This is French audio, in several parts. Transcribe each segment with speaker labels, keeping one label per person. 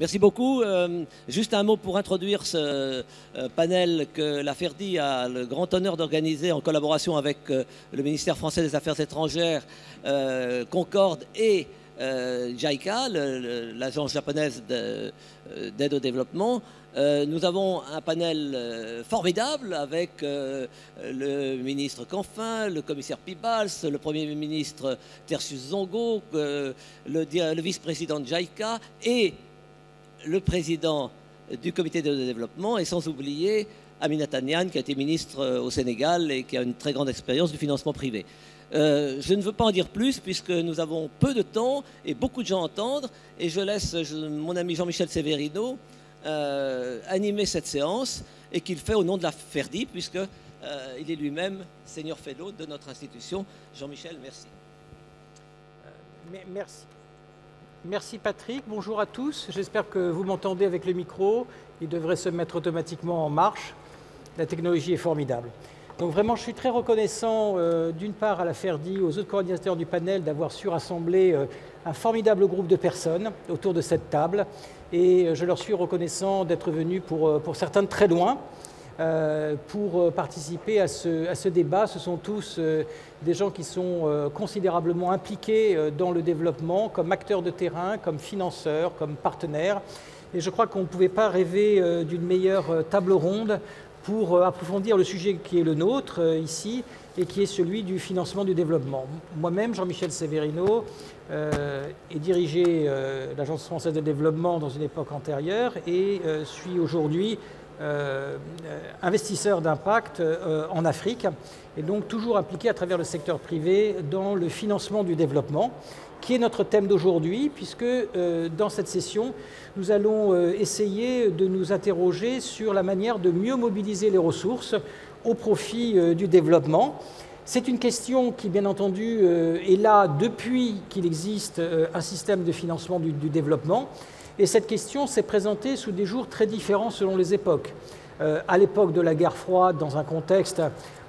Speaker 1: Merci beaucoup. Juste un mot pour introduire ce panel que la FERDI a le grand honneur d'organiser en collaboration avec le ministère français des Affaires étrangères, Concorde et JICA, l'agence japonaise d'aide au développement. Nous avons un panel formidable avec le ministre Canfin, le commissaire Pibals, le Premier ministre Tertius Zongo, le vice-président de JICA et le président du comité de développement, et sans oublier Aminata Niane, qui a été ministre au Sénégal et qui a une très grande expérience du financement privé. Je ne veux pas en dire plus puisque nous avons peu de temps et beaucoup de gens à entendre, et je laisse mon ami Jean-Michel Severino animer cette séance, et qu'il fait au nom de la FERDI puisqu'il est lui-même senior fellow de notre institution. Jean-Michel, merci.
Speaker 2: Merci. Merci Patrick, bonjour à tous. J'espère que vous m'entendez avec le micro. Il devrait se mettre automatiquement en marche. La technologie est formidable. Donc vraiment, je suis très reconnaissant d'une part à la FERDI, aux autres coordinateurs du panel d'avoir su rassembler un formidable groupe de personnes autour de cette table. Et je leur suis reconnaissant d'être venus pour certains de très loin. Pour participer à ce débat. Ce sont tous des gens qui sont considérablement impliqués dans le développement, comme acteurs de terrain, comme financeurs, comme partenaires. Et je crois qu'on ne pouvait pas rêver d'une meilleure table ronde pour approfondir le sujet qui est le nôtre ici, et qui est celui du financement du développement. Moi-même, Jean-Michel Severino, ai dirigé l'Agence française de développement dans une époque antérieure et suis aujourd'hui investisseur d'impact en Afrique, et donc toujours impliqué à travers le secteur privé dans le financement du développement, qui est notre thème d'aujourd'hui, puisque dans cette session, nous allons essayer de nous interroger sur la manière de mieux mobiliser les ressources au profit du développement. C'est une question qui, bien entendu, est là depuis qu'il existe un système de financement du développement. Et cette question s'est présentée sous des jours très différents selon les époques. À l'époque de la guerre froide, dans un contexte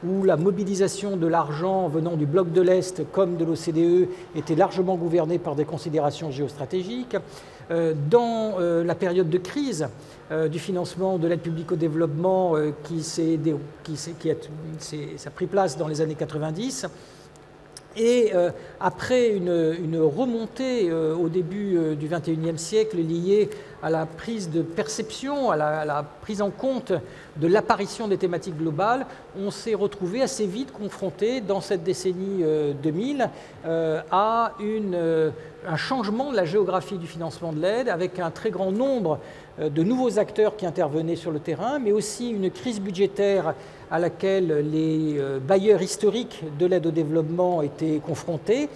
Speaker 2: où la mobilisation de l'argent venant du bloc de l'Est comme de l'OCDE était largement gouvernée par des considérations géostratégiques. Dans la période de crise du financement de l'aide publique au développement qui a pris place dans les années 90, et après une remontée au début du XXIe siècle liée à la prise de perception, à la prise en compte de l'apparition des thématiques globales, on s'est retrouvé assez vite confronté dans cette décennie 2000 à un changement de la géographie du financement de l'aide, avec un très grand nombre de nouveaux acteurs qui intervenaient sur le terrain, mais aussi une crise budgétaire à laquelle les bailleurs historiques de l'aide au développement étaient confrontés,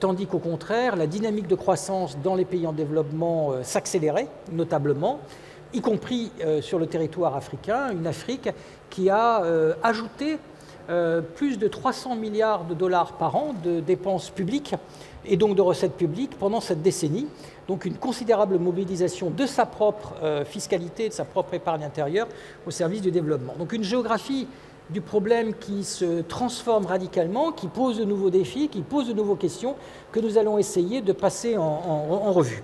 Speaker 2: tandis qu'au contraire, la dynamique de croissance dans les pays en développement s'accélérait, notablement, y compris sur le territoire africain, une Afrique qui a ajouté plus de 300 milliards de dollars par an de dépenses publiques et donc de recettes publiques pendant cette décennie. Donc une considérable mobilisation de sa propre fiscalité, de sa propre épargne intérieure au service du développement. Donc une géographie du problème qui se transforme radicalement, qui pose de nouveaux défis, qui pose de nouvelles questions que nous allons essayer de passer en revue.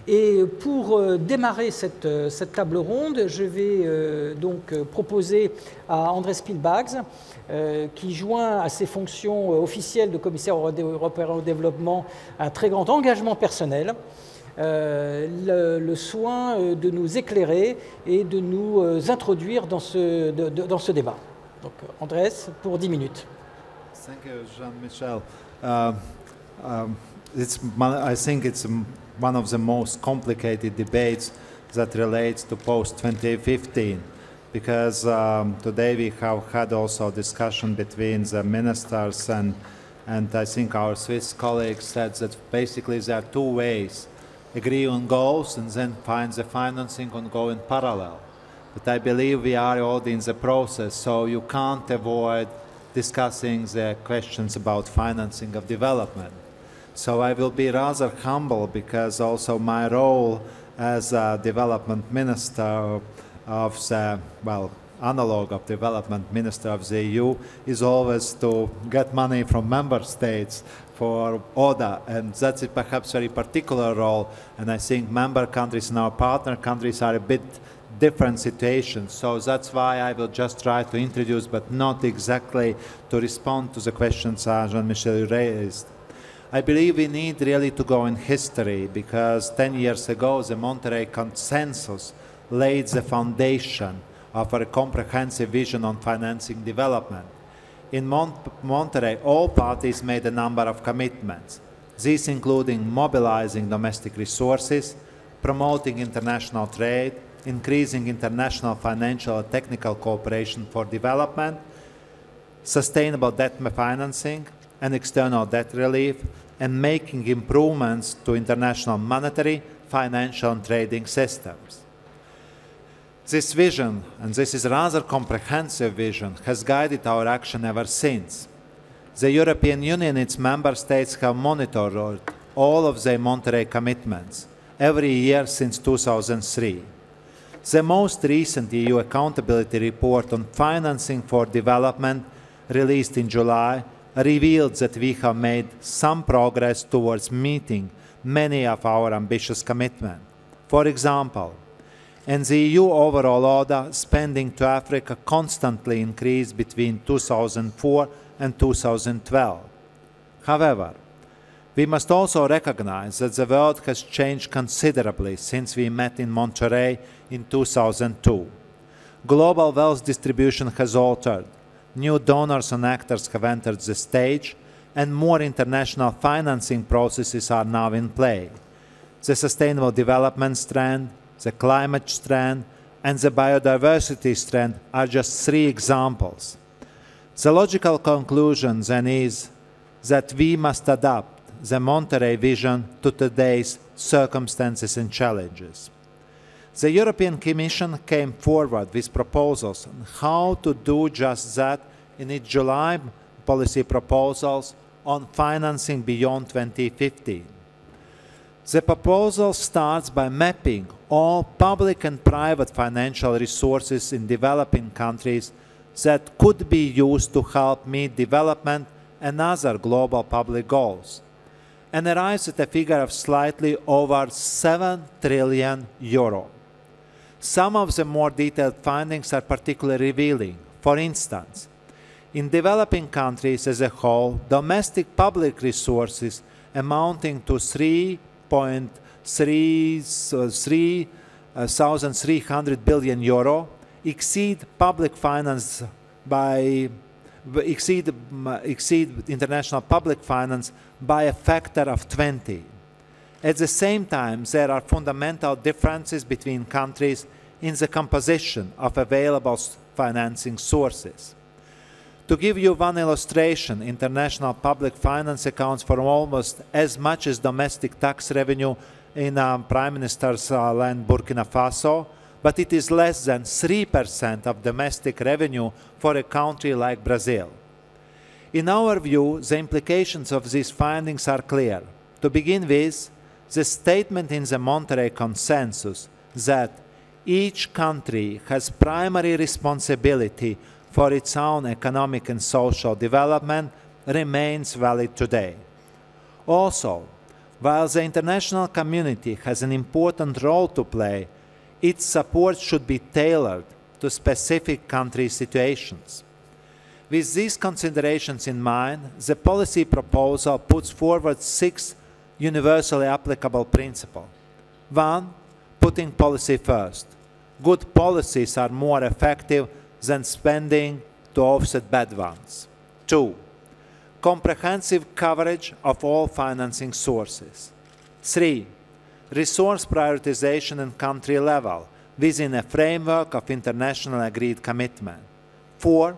Speaker 2: Et pour démarrer cette table ronde, je vais donc proposer à Andrés Pilbags, qui joint à ses fonctions officielles de commissaire européen au développement un très grand engagement personnel, le soin de nous éclairer et de nous introduire dans ce débat. Donc Andrés, pour 10 minutes.
Speaker 3: Thank you, Jean-Michel. I think it's one of the most complicated debates that relates to post-2015, because today we have had also a discussion between the ministers, and I think our Swiss colleagues said that basically there are two ways: agree on goals and then find the financing and go in parallel. But I believe we are already in the process, so you can't avoid discussing the questions about financing of development. So I will be rather humble, because also my role as a development minister of the, well, analog of development minister of the EU is always to get money from member states for ODA, and that's perhaps a very particular role, and I think member countries and our partner countries are a bit different situations, so that's why I will just try to introduce, but not exactly to respond to the questions Jean-Michel raised. I believe we need really to go in history, because 10 years ago the Monterrey Consensus laid the foundation of a comprehensive vision on financing development. In Monterrey, all parties made a number of commitments, these including mobilizing domestic resources, promoting international trade, increasing international financial and technical cooperation for development, sustainable debt financing and external debt relief, and making improvements to international monetary, financial and trading systems. This vision, and this is a rather comprehensive vision, has guided our action ever since. The European Union and its member states have monitored all of the Monterrey commitments every year since 2003. The most recent EU accountability report on financing for development, released in July, revealed that we have made some progress towards meeting many of our ambitious commitments. For example, in the EU overall ODA, spending to Africa constantly increased between 2004 and 2012. However, we must also recognize that the world has changed considerably since we met in Monterrey in 2002. Global wealth distribution has altered, new donors and actors have entered the stage, and more international financing processes are now in play. The sustainable development strand, the climate strand, and the biodiversity strand are just three examples. The logical conclusion then is that we must adapt the Monterrey vision to today's circumstances and challenges. The European Commission came forward with proposals on how to do just that in its July policy proposals on financing beyond 2015. The proposal starts by mapping all public and private financial resources in developing countries that could be used to help meet development and other global public goals, and arrives at a figure of slightly over 7 trillion euro. Some of the more detailed findings are particularly revealing. For instance, in developing countries as a whole, domestic public resources amounting to 3.300 billion euro exceed international public finance by a factor of 20. At the same time, there are fundamental differences between countries in the composition of available financing sources. To give you one illustration, international public finance accounts for almost as much as domestic tax revenue in Prime Minister's land Burkina Faso, but it is less than 3% of domestic revenue for a country like Brazil. In our view, the implications of these findings are clear. To begin with, the statement in the Monterrey Consensus that each country has primary responsibility for its own economic and social development remains valid today. Also, while the international community has an important role to play, its support should be tailored to specific country situations. With these considerations in mind, the policy proposal puts forward 6 universally applicable principles. 1. Putting policy first. Good policies are more effective than spending to offset bad ones. 2. Comprehensive coverage of all financing sources. 3. Resource prioritization at country level within a framework of internationally agreed commitment. 4.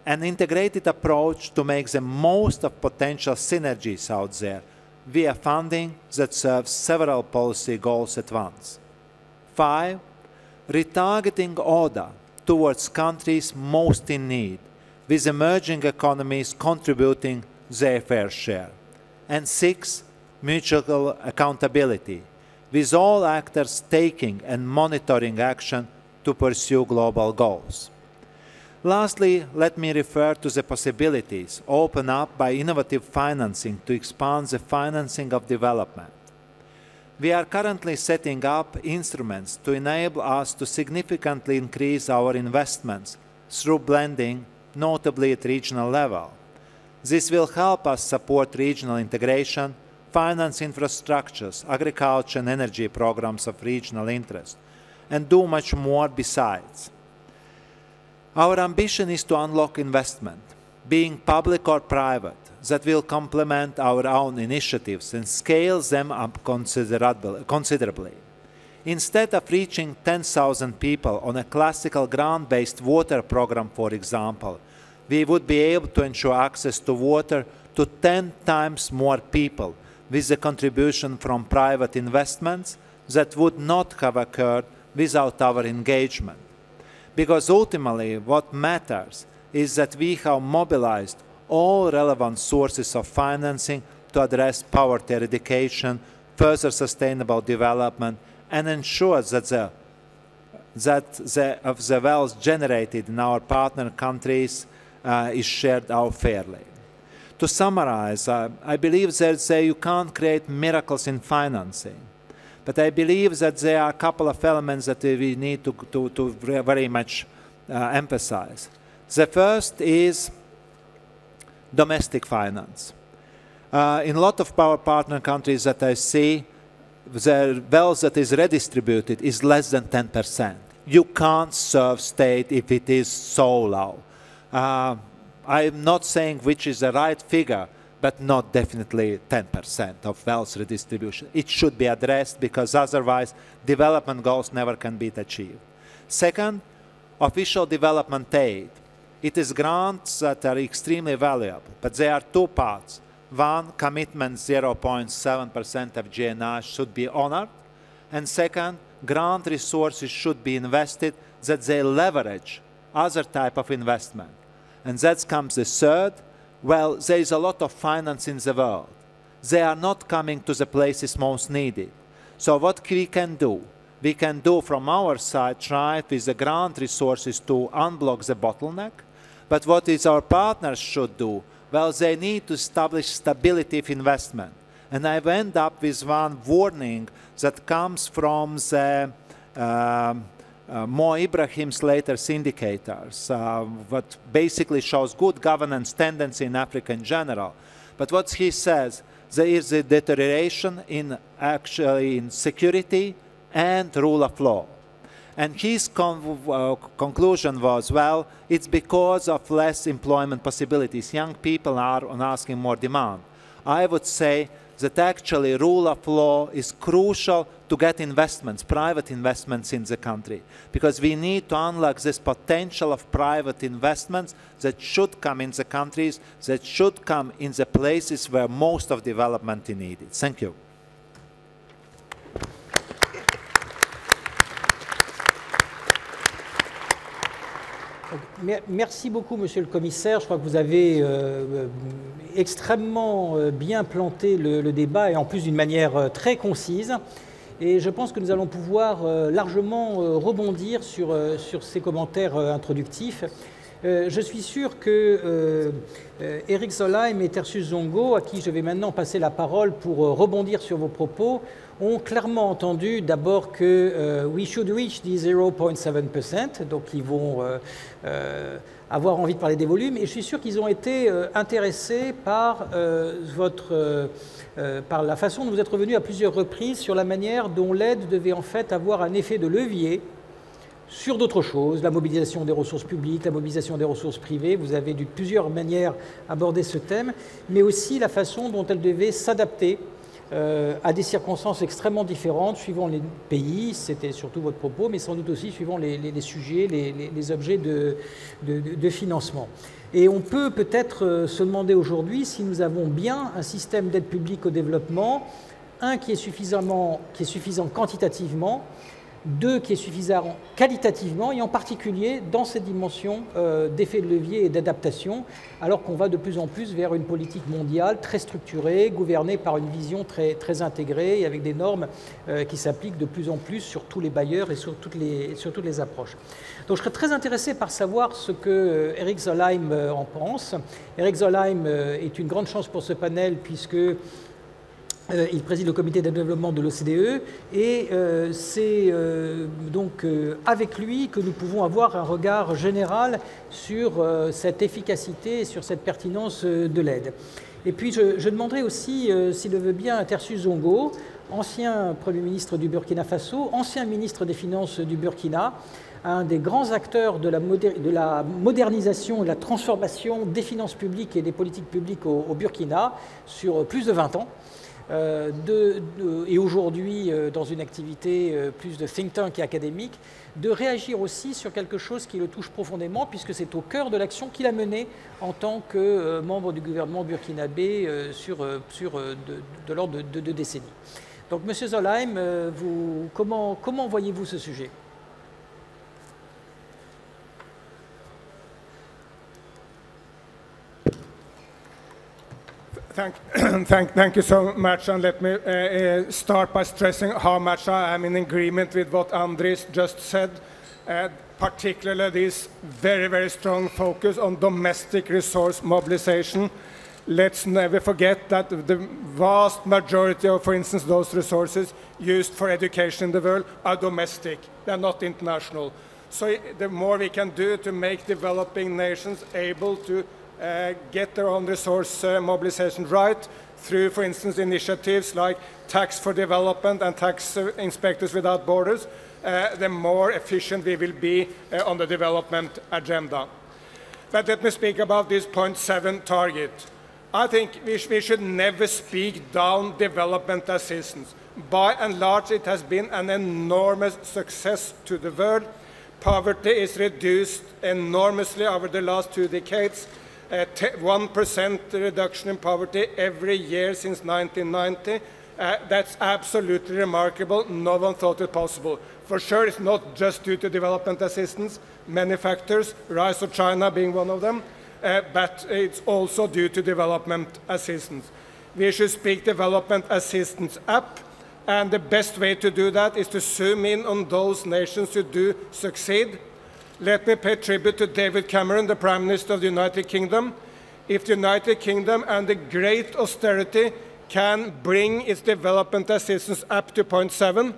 Speaker 3: An integrated approach to make the most of potential synergies out there via funding that serves several policy goals at once. 5. Retargeting ODA towards countries most in need, with emerging economies contributing their fair share. And 6. Mutual accountability, with all actors taking and monitoring action to pursue global goals. Lastly, let me refer to the possibilities opened up by innovative financing to expand the financing of development. We are currently setting up instruments to enable us to significantly increase our investments through blending, notably at regional level. This will help us support regional integration, finance infrastructures, agriculture and energy programs of regional interest, and do much more besides. Our ambition is to unlock investment, being public or private, that will complement our own initiatives and scale them up considerably. Instead of reaching 10,000 people on a classical ground-based water program, for example, we would be able to ensure access to water to 10 times more people with the contribution from private investments that would not have occurred without our engagement. Because ultimately what matters is that we have mobilized all relevant sources of financing to address poverty eradication, further sustainable development, and ensure that the wealth generated in our partner countries is shared out fairly. To summarize, I believe that you can't create miracles in financing, but I believe that there are a couple of elements that we need to very much emphasize. The first is domestic finance. In a lot of our partner countries that I see, the wealth that is redistributed is less than 10%. You can't serve state if it is so low. I'm not saying which is the right figure, but not definitely 10% of wealth redistribution. It should be addressed because otherwise development goals never can be achieved. Second, official development aid. It is grants that are extremely valuable, but there are two parts. One, commitment 0.7% of GNI should be honored. And second, grant resources should be invested that they leverage other type of investment. And that comes the third. Well, there is a lot of finance in the world. They are not coming to the places most needed. So what we can do? We can do from our side, try with the grant resources to unblock the bottleneck. But what is our partners should do? Well, they need to establish stability of investment. And I've ended up with one warning that comes from the Mo Ibrahim's latest indicators, what basically shows good governance tendency in Africa in general. But what he says, there is a deterioration in security and rule of law. And his conclusion was, well, it's because of less employment possibilities. Young people are asking more demand. I would say that actually rule of law is crucial to get investments, private investments in the country. Because we need to unlock this potential of private investments that should come in the countries, that should come in the places where most of development is needed. Thank you.
Speaker 2: Merci beaucoup, Monsieur le Commissaire. Je crois que vous avez extrêmement bien planté le débat et en plus d'une manière très concise. Et je pense que nous allons pouvoir largement rebondir sur ces commentaires introductifs. Je suis sûr que Eric Solheim et Tertius Zongo, à qui je vais maintenant passer la parole pour rebondir sur vos propos, ont clairement entendu d'abord que we should reach the 0.7%, donc ils vont avoir envie de parler des volumes, et je suis sûr qu'ils ont été intéressés par, par la façon dont vous êtes revenu à plusieurs reprises sur la manière dont l'aide devait en fait avoir un effet de levier sur d'autres choses, la mobilisation des ressources publiques, la mobilisation des ressources privées. Vous avez de plusieurs manières abordé ce thème, mais aussi la façon dont elle devait s'adapter à des circonstances extrêmement différentes suivant les pays, c'était surtout votre propos, mais sans doute aussi suivant les sujets, les objets de financement. Et on peut peut-être se demander aujourd'hui si nous avons bien un système d'aide publique au développement, qui est suffisant quantitativement, 2 qui est suffisant qualitativement et en particulier dans cette dimension d'effet de levier et d'adaptation, alors qu'on va de plus en plus vers une politique mondiale très structurée, gouvernée par une vision très intégrée et avec des normes qui s'appliquent de plus en plus sur tous les bailleurs et sur toutes les approches. Donc je serais très intéressé par savoir ce que Erik Solheim en pense. Erik Solheim est une grande chance pour ce panel puisque il préside le comité de développement de l'OCDE et c'est donc avec lui que nous pouvons avoir un regard général sur cette efficacité et sur cette pertinence de l'aide. Et puis je demanderai aussi, s'il le veut bien, à Tersus Zongo, ancien Premier ministre du Burkina Faso, ancien ministre des Finances du Burkina, un des grands acteurs de la modernisation et de la transformation des finances publiques et des politiques publiques au Burkina sur plus de 20 ans. Et aujourd'hui dans une activité plus de think tank et académique, de réagir aussi sur quelque chose qui le touche profondément, puisque c'est au cœur de l'action qu'il a menée en tant que membre du gouvernement burkinabé de l'ordre de 2 décennies. Donc, Monsieur Solheim, comment voyez-vous ce sujet ?
Speaker 4: Thank you so much, and let me start by stressing how much I am in agreement with what Andris just said, particularly this very, very strong focus on domestic resource mobilization. Let's never forget that the vast majority of, for instance, those resources used for education in the world are domestic, they are not international. So the more we can do to make developing nations able to get their own resource mobilization right through, for instance, initiatives like Tax for Development and Tax Inspectors Without Borders, the more efficient we will be on the development agenda. But let me speak about this 0.7 target. I think we should never speak down development assistance. By and large, it has been an enormous success to the world. Poverty is reduced enormously over the last 2 decades. 1% reduction in poverty every year since 1990. That's absolutely remarkable. No one thought it possible. For sure, it's not just due to development assistance, many factors, rise of China being one of them, but it's also due to development assistance. We should speak development assistance up, and the best way to do that is to zoom in on those nations who do succeed. Let me pay tribute to David Cameron, the Prime Minister of the United Kingdom. If the United Kingdom and the great austerity can bring its development assistance up to 0.7,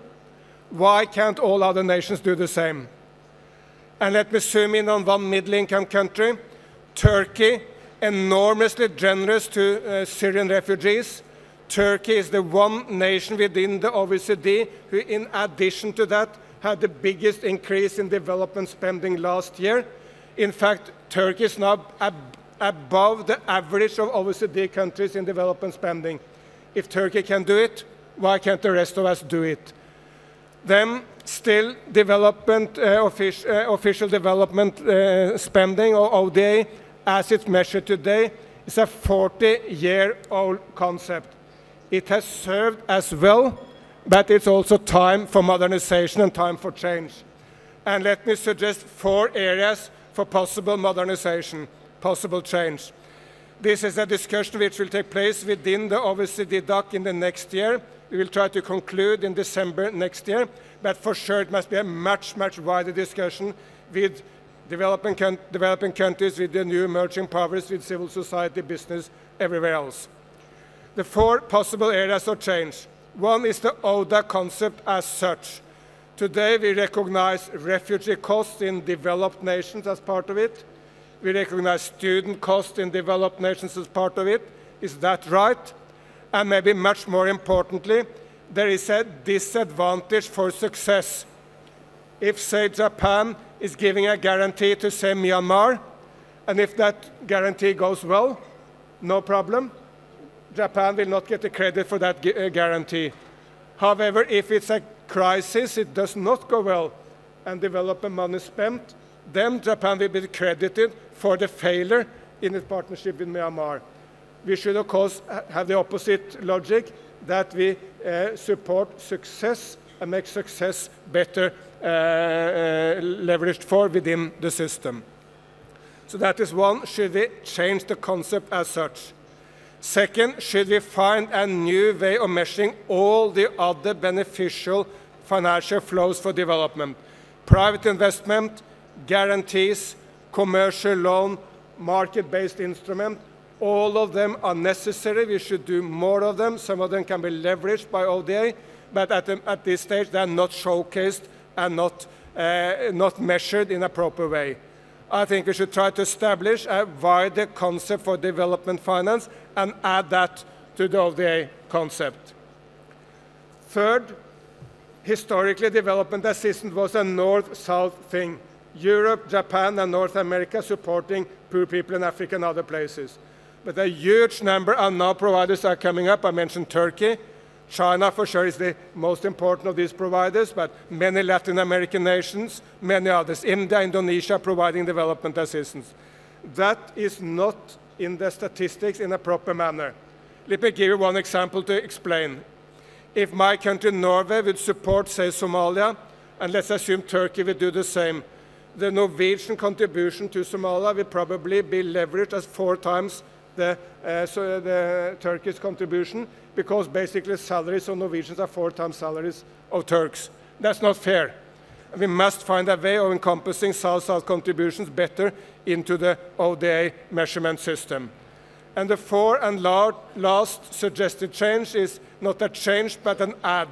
Speaker 4: why can't all other nations do the same? And let me zoom in on one middle-income country, Turkey, enormously generous to Syrian refugees. Turkey is the one nation within the OECD who, in addition to that, had the biggest increase in development spending last year. In fact, Turkey is now above the average of OECD countries in development spending. If Turkey can do it, why can't the rest of us do it? Then, still, development, official development spending, or ODA, as it's measured today, is a 40-year-old concept. It has served as well, but it's also time for modernization and time for change. And let me suggest 4 areas for possible modernization, possible change. This is a discussion which will take place within the OECD DAC in the next year. We will try to conclude in December next year, but for sure it must be a much, much wider discussion with developing countries, with the new emerging powers, with civil society, business, everywhere else. The 4 possible areas of change. One is the ODA concept as such. Today we recognize refugee costs in developed nations as part of it. We recognize student costs in developed nations as part of it. Is that right? And maybe much more importantly, there is a disadvantage for success. If, say, Japan is giving a guarantee to, say, Myanmar, and if that guarantee goes well, no problem. Japan will not get the credit for that guarantee. However, if it's a crisis, it does not go well, and development money spent, then Japan will be credited for the failure in its partnership with Myanmar. We should, of course, have the opposite logic, that we support success and make success better leveraged for within the system. So that is one, should we change the concept as such? Second, should we find a new way of measuring all the other beneficial financial flows for development? Private investment, guarantees, commercial loan, market-based instrument, all of them are necessary. We should do more of them. Some of them can be leveraged by ODA, but at this stage they are not showcased and not measured in a proper way. I think we should try to establish a wider concept for development finance and add that to the ODA concept. Third, historically, development assistance was a north-south thing. Europe, Japan, and North America supporting poor people in Africa and other places. But a huge number of now providers are coming up. I mentioned Turkey. China, for sure, is the most important of these providers, but many Latin American nations, many others, India, Indonesia, providing development assistance. That is not in the statistics in a proper manner. Let me give you one example to explain. If my country, Norway, would support, say, Somalia, and let's assume Turkey would do the same, the Norwegian contribution to Somalia will probably be leveraged as 4 times the Turkish contribution, because basically salaries of Norwegians are 4 times salaries of Turks. That's not fair. We must find a way of encompassing South-South contributions better into the ODA measurement system. And the fourth and last suggested change is not a change, but an add.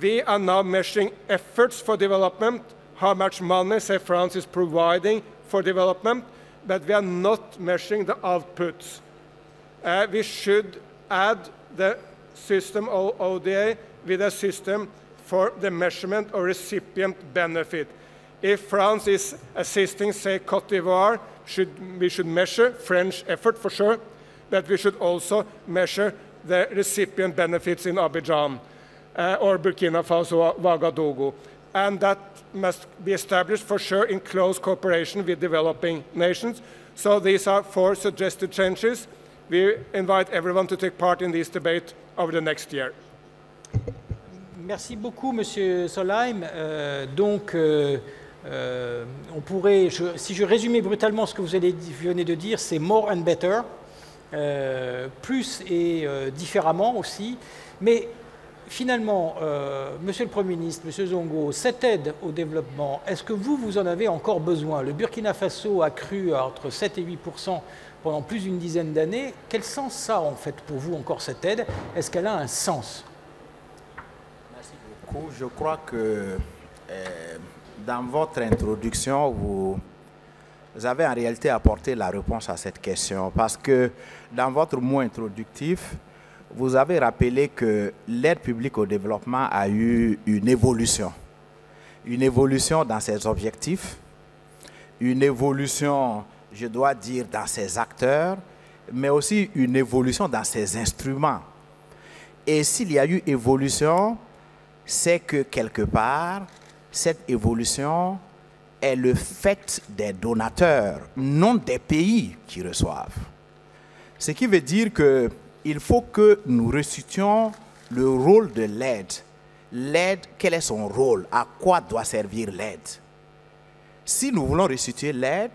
Speaker 4: We are now measuring efforts for development, how much money, say, France is providing for development, but we are not measuring the outputs. We should add the system of ODA with a system for the measurement of recipient benefit. If France is assisting, say, Côte d'Ivoire, we should measure French effort for sure, but we should also measure the recipient benefits in Abidjan or Burkina Faso, Ouagadougou. And that must be established for sure in close cooperation with developing nations. So these are 4 suggested changes. We invite everyone to take part in this debate over the next year.
Speaker 2: Merci beaucoup, Monsieur Solheim. On pourrait, si je résumais brutalement ce que vous venez de dire, c'est more and better, plus et différemment aussi. Mais finalement, Monsieur le Premier ministre, Monsieur Zongo, cette aide au développement, est-ce que vous en avez encore besoin? Le Burkina Faso a cru entre 7 et 8% pendant plus d'une dizaine d'années. Quel sens ça a en fait pour vous encore cette aide? Est-ce qu'elle a un sens?
Speaker 5: Merci beaucoup. Je crois que dans votre introduction, vous avez en réalité apporté la réponse à cette question, parce que dans votre mot introductif, vous avez rappelé que l'aide publique au développement a eu une évolution dans ses objectifs, une évolution, je dois dire, dans ses acteurs, mais aussi une évolution dans ses instruments. Et s'il y a eu évolution, c'est que quelque part, cette évolution est le fait des donateurs, non des pays qui reçoivent. Ce qui veut dire qu'il faut que nous resituions le rôle de l'aide. L'aide, quel est son rôle? À quoi doit servir l'aide? Si nous voulons resituer l'aide,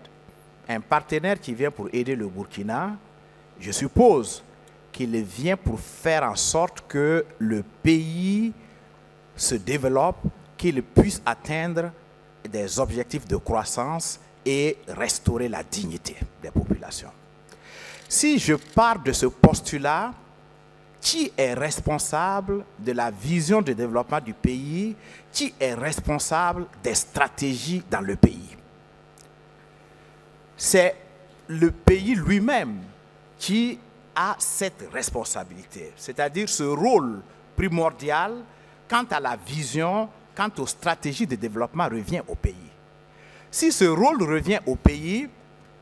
Speaker 5: un partenaire qui vient pour aider le Burkina, je suppose qu'il vient pour faire en sorte que le pays se développe, qu'il puisse atteindre des objectifs de croissance et restaurer la dignité des populations. Si je pars de ce postulat, qui est responsable de la vision de développement du pays? Qui est responsable des stratégies dans le pays? C'est le pays lui-même qui a cette responsabilité, c'est-à-dire ce rôle primordial quant à la vision, quant aux stratégies de développement revient au pays. Si ce rôle revient au pays,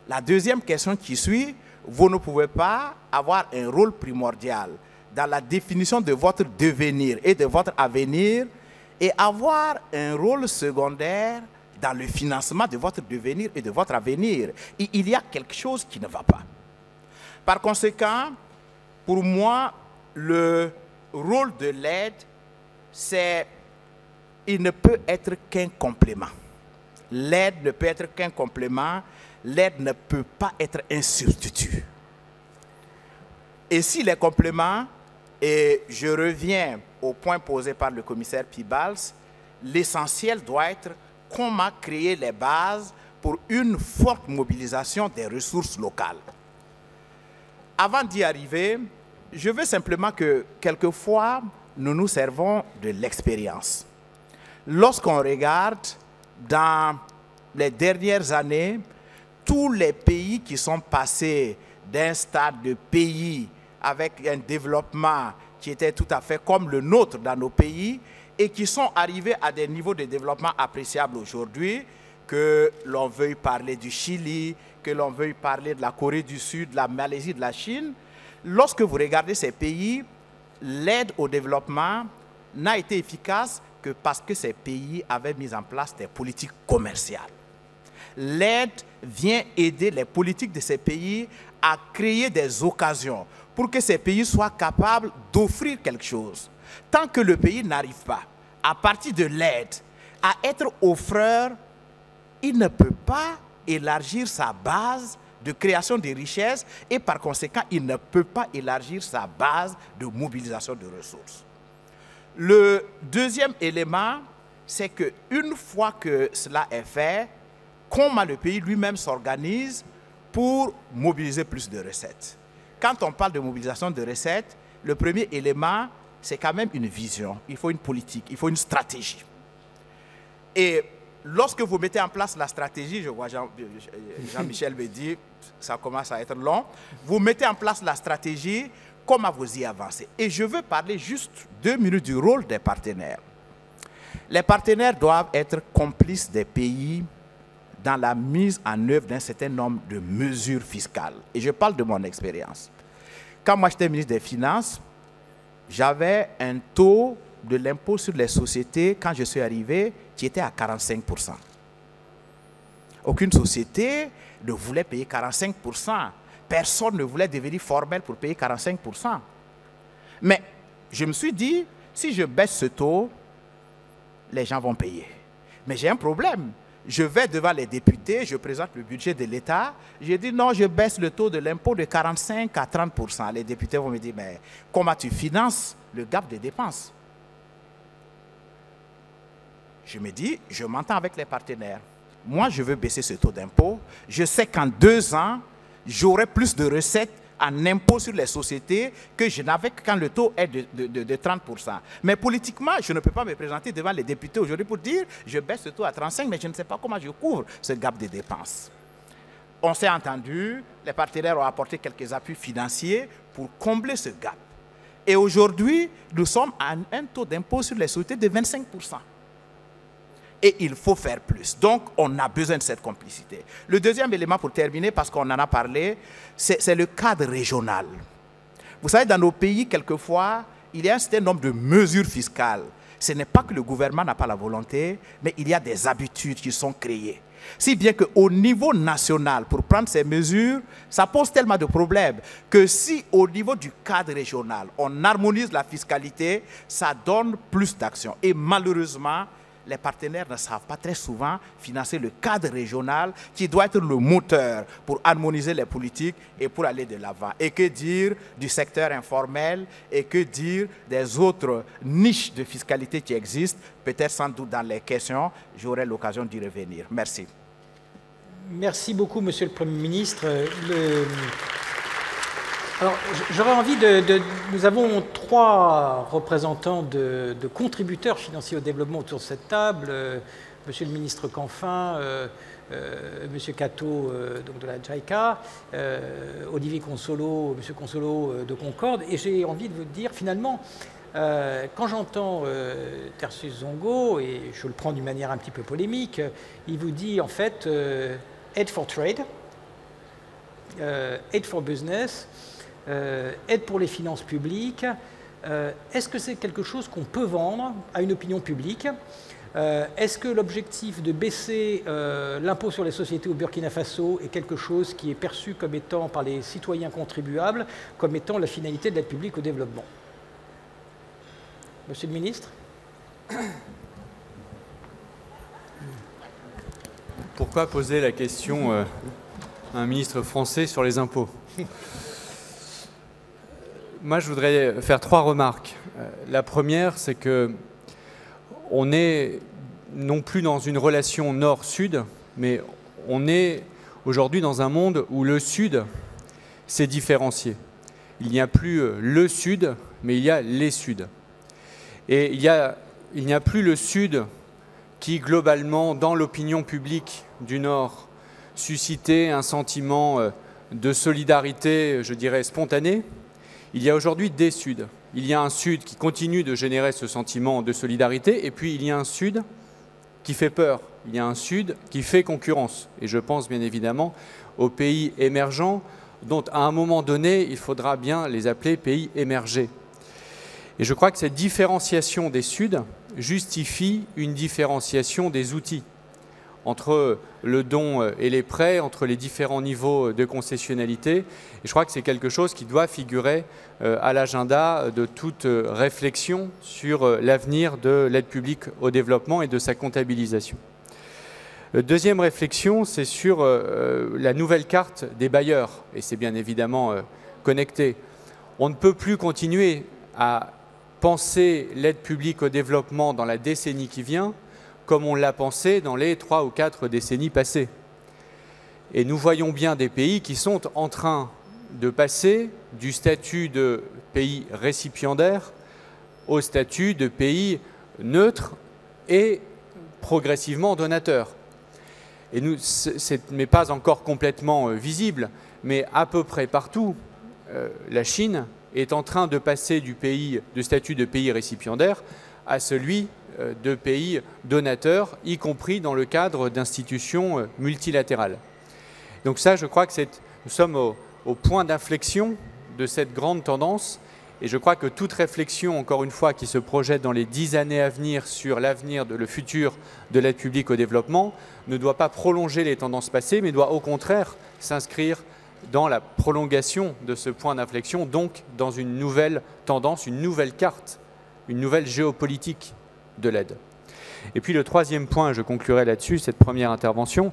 Speaker 5: la deuxième question qui suit, vous ne pouvez pas avoir un rôle primordial dans la définition de votre devenir et de votre avenir et avoir un rôle secondaire dans le financement de votre devenir et de votre avenir. Et il y a quelque chose qui ne va pas. Par conséquent, pour moi, le rôle de l'aide, c'est il ne peut être qu'un complément. L'aide ne peut être qu'un complément, l'aide ne peut pas être un substitut. Et si les compléments, et je reviens au point posé par le commissaire Pibals, l'essentiel doit être comment créer les bases pour une forte mobilisation des ressources locales. Avant d'y arriver, je veux simplement que quelquefois, nous nous servons de l'expérience. Lorsqu'on regarde dans les dernières années, tous les pays qui sont passés d'un stade de pays avec un développement qui était tout à fait comme le nôtre dans nos pays et qui sont arrivés à des niveaux de développement appréciables aujourd'hui, que l'on veuille parler du Chili, que l'on veuille parler de la Corée du Sud, de la Malaisie, de la Chine, lorsque vous regardez ces pays, l'aide au développement n'a été efficace que parce que ces pays avaient mis en place des politiques commerciales. L'aide vient aider les politiques de ces pays à créer des occasions pour que ces pays soient capables d'offrir quelque chose. Tant que le pays n'arrive pas, à partir de l'aide, à être offreur, il ne peut pas élargir sa base de création de richesses et par conséquent, il ne peut pas élargir sa base de mobilisation de ressources. Le deuxième élément, c'est qu'une fois que cela est fait, comment le pays lui-même s'organise pour mobiliser plus de recettes. Quand on parle de mobilisation de recettes, le premier élément, c'est quand même une vision. Il faut une politique, il faut une stratégie. Et lorsque vous mettez en place la stratégie, je vois Jean-Michel me dit, ça commence à être long, vous mettez en place la stratégie, comment vous y avancez. Et je veux parler juste 2 minutes du rôle des partenaires. Les partenaires doivent être complices des pays dans la mise en œuvre d'un certain nombre de mesures fiscales. Et je parle de mon expérience. Quand moi j'étais ministre des Finances, j'avais un taux de l'impôt sur les sociétés, quand je suis arrivé, qui était à 45%. Aucune société ne voulait payer 45%. Personne ne voulait devenir formel pour payer 45%. Mais je me suis dit, si je baisse ce taux, les gens vont payer. Mais j'ai un problème. Je vais devant les députés, je présente le budget de l'État. J'ai dit non, je baisse le taux de l'impôt de 45 à 30%. Les députés vont me dire, mais comment tu finances le gap des dépenses? Je me dis, je m'entends avec les partenaires. Moi, je veux baisser ce taux d'impôt. Je sais qu'en 2 ans, j'aurai plus de recettes en impôt sur les sociétés que je n'avais quand le taux est de 30%. Mais politiquement, je ne peux pas me présenter devant les députés aujourd'hui pour dire je baisse ce taux à 35%, mais je ne sais pas comment je couvre ce gap de dépenses. On s'est entendu, les partenaires ont apporté quelques appuis financiers pour combler ce gap. Et aujourd'hui, nous sommes à un taux d'impôt sur les sociétés de 25%. Et il faut faire plus. Donc, on a besoin de cette complicité. Le deuxième élément pour terminer, parce qu'on en a parlé, c'est le cadre régional. Vous savez, dans nos pays, quelquefois, il y a un certain nombre de mesures fiscales. Ce n'est pas que le gouvernement n'a pas la volonté, mais il y a des habitudes qui sont créées. Si bien qu'au niveau national, pour prendre ces mesures, ça pose tellement de problèmes que si au niveau du cadre régional, on harmonise la fiscalité, ça donne plus d'actions. Et malheureusement, les partenaires ne savent pas très souvent financer le cadre régional qui doit être le moteur pour harmoniser les politiques et pour aller de l'avant. Et que dire du secteur informel et que dire des autres niches de fiscalité qui existent, peut-être sans doute dans les questions, j'aurai l'occasion d'y revenir. Merci.
Speaker 2: Merci beaucoup, Monsieur le Premier ministre. Alors, j'aurais envie nous avons 3 représentants de contributeurs financiers au développement autour de cette table. Monsieur le ministre Canfin, Monsieur Cato donc de la JICA, Olivier Consolo, Monsieur Consolo de Concorde. Et j'ai envie de vous dire, finalement, quand j'entends Tertius Zongo, et je le prends d'une manière un petit peu polémique, il vous dit en fait aid for trade, aid for business, aide pour les finances publiques. Est-ce que c'est quelque chose qu'on peut vendre à une opinion publique? Est-ce que l'objectif de baisser l'impôt sur les sociétés au Burkina Faso est quelque chose qui est perçu comme étant par les citoyens contribuables, comme étant la finalité de l'aide publique au développement? Monsieur le ministre?
Speaker 6: Pourquoi poser la question à un ministre français sur les impôts? Moi, je voudrais faire 3 remarques. La première, c'est que on est non plus dans une relation nord-sud, mais on est aujourd'hui dans un monde où le Sud s'est différencié. Il n'y a plus le Sud, mais il y a les Suds. Et il n'y a plus le Sud qui, globalement, dans l'opinion publique du Nord, suscitait un sentiment de solidarité, je dirais, spontanée. Il y a aujourd'hui des Suds. Il y a un Sud qui continue de générer ce sentiment de solidarité, et puis il y a un Sud qui fait peur. Il y a un Sud qui fait concurrence. Et je pense bien évidemment aux pays émergents, dont à un moment donné, il faudra bien les appeler pays émergés. Et je crois que cette différenciation des Suds justifie une différenciation des outils entre le don et les prêts, entre les différents niveaux de concessionnalité. Et je crois que c'est quelque chose qui doit figurer à l'agenda de toute réflexion sur l'avenir de l'aide publique au développement et de sa comptabilisation. Deuxième réflexion, c'est sur la nouvelle carte des bailleurs, et c'est bien évidemment connecté. On ne peut plus continuer à penser l'aide publique au développement dans la décennie qui vient comme on l'a pensé dans les 3 ou 4 décennies passées. Et nous voyons bien des pays qui sont en train de passer du statut de pays récipiendaire au statut de pays neutre et progressivement donateur. Et ce n'est pas encore complètement visible, mais à peu près partout, la Chine est en train de passer du statut de pays récipiendaire à celui de pays donateurs, y compris dans le cadre d'institutions multilatérales. Donc ça, je crois que nous sommes au point d'inflexion de cette grande tendance, et je crois que toute réflexion, encore une fois, qui se projette dans les 10 années à venir sur l'avenir, le futur de l'aide publique au développement, ne doit pas prolonger les tendances passées, mais doit au contraire s'inscrire dans la prolongation de ce point d'inflexion, donc dans une nouvelle tendance, une nouvelle carte, une nouvelle géopolitique de l'aide. Et puis le troisième point, je conclurai là-dessus, cette première intervention,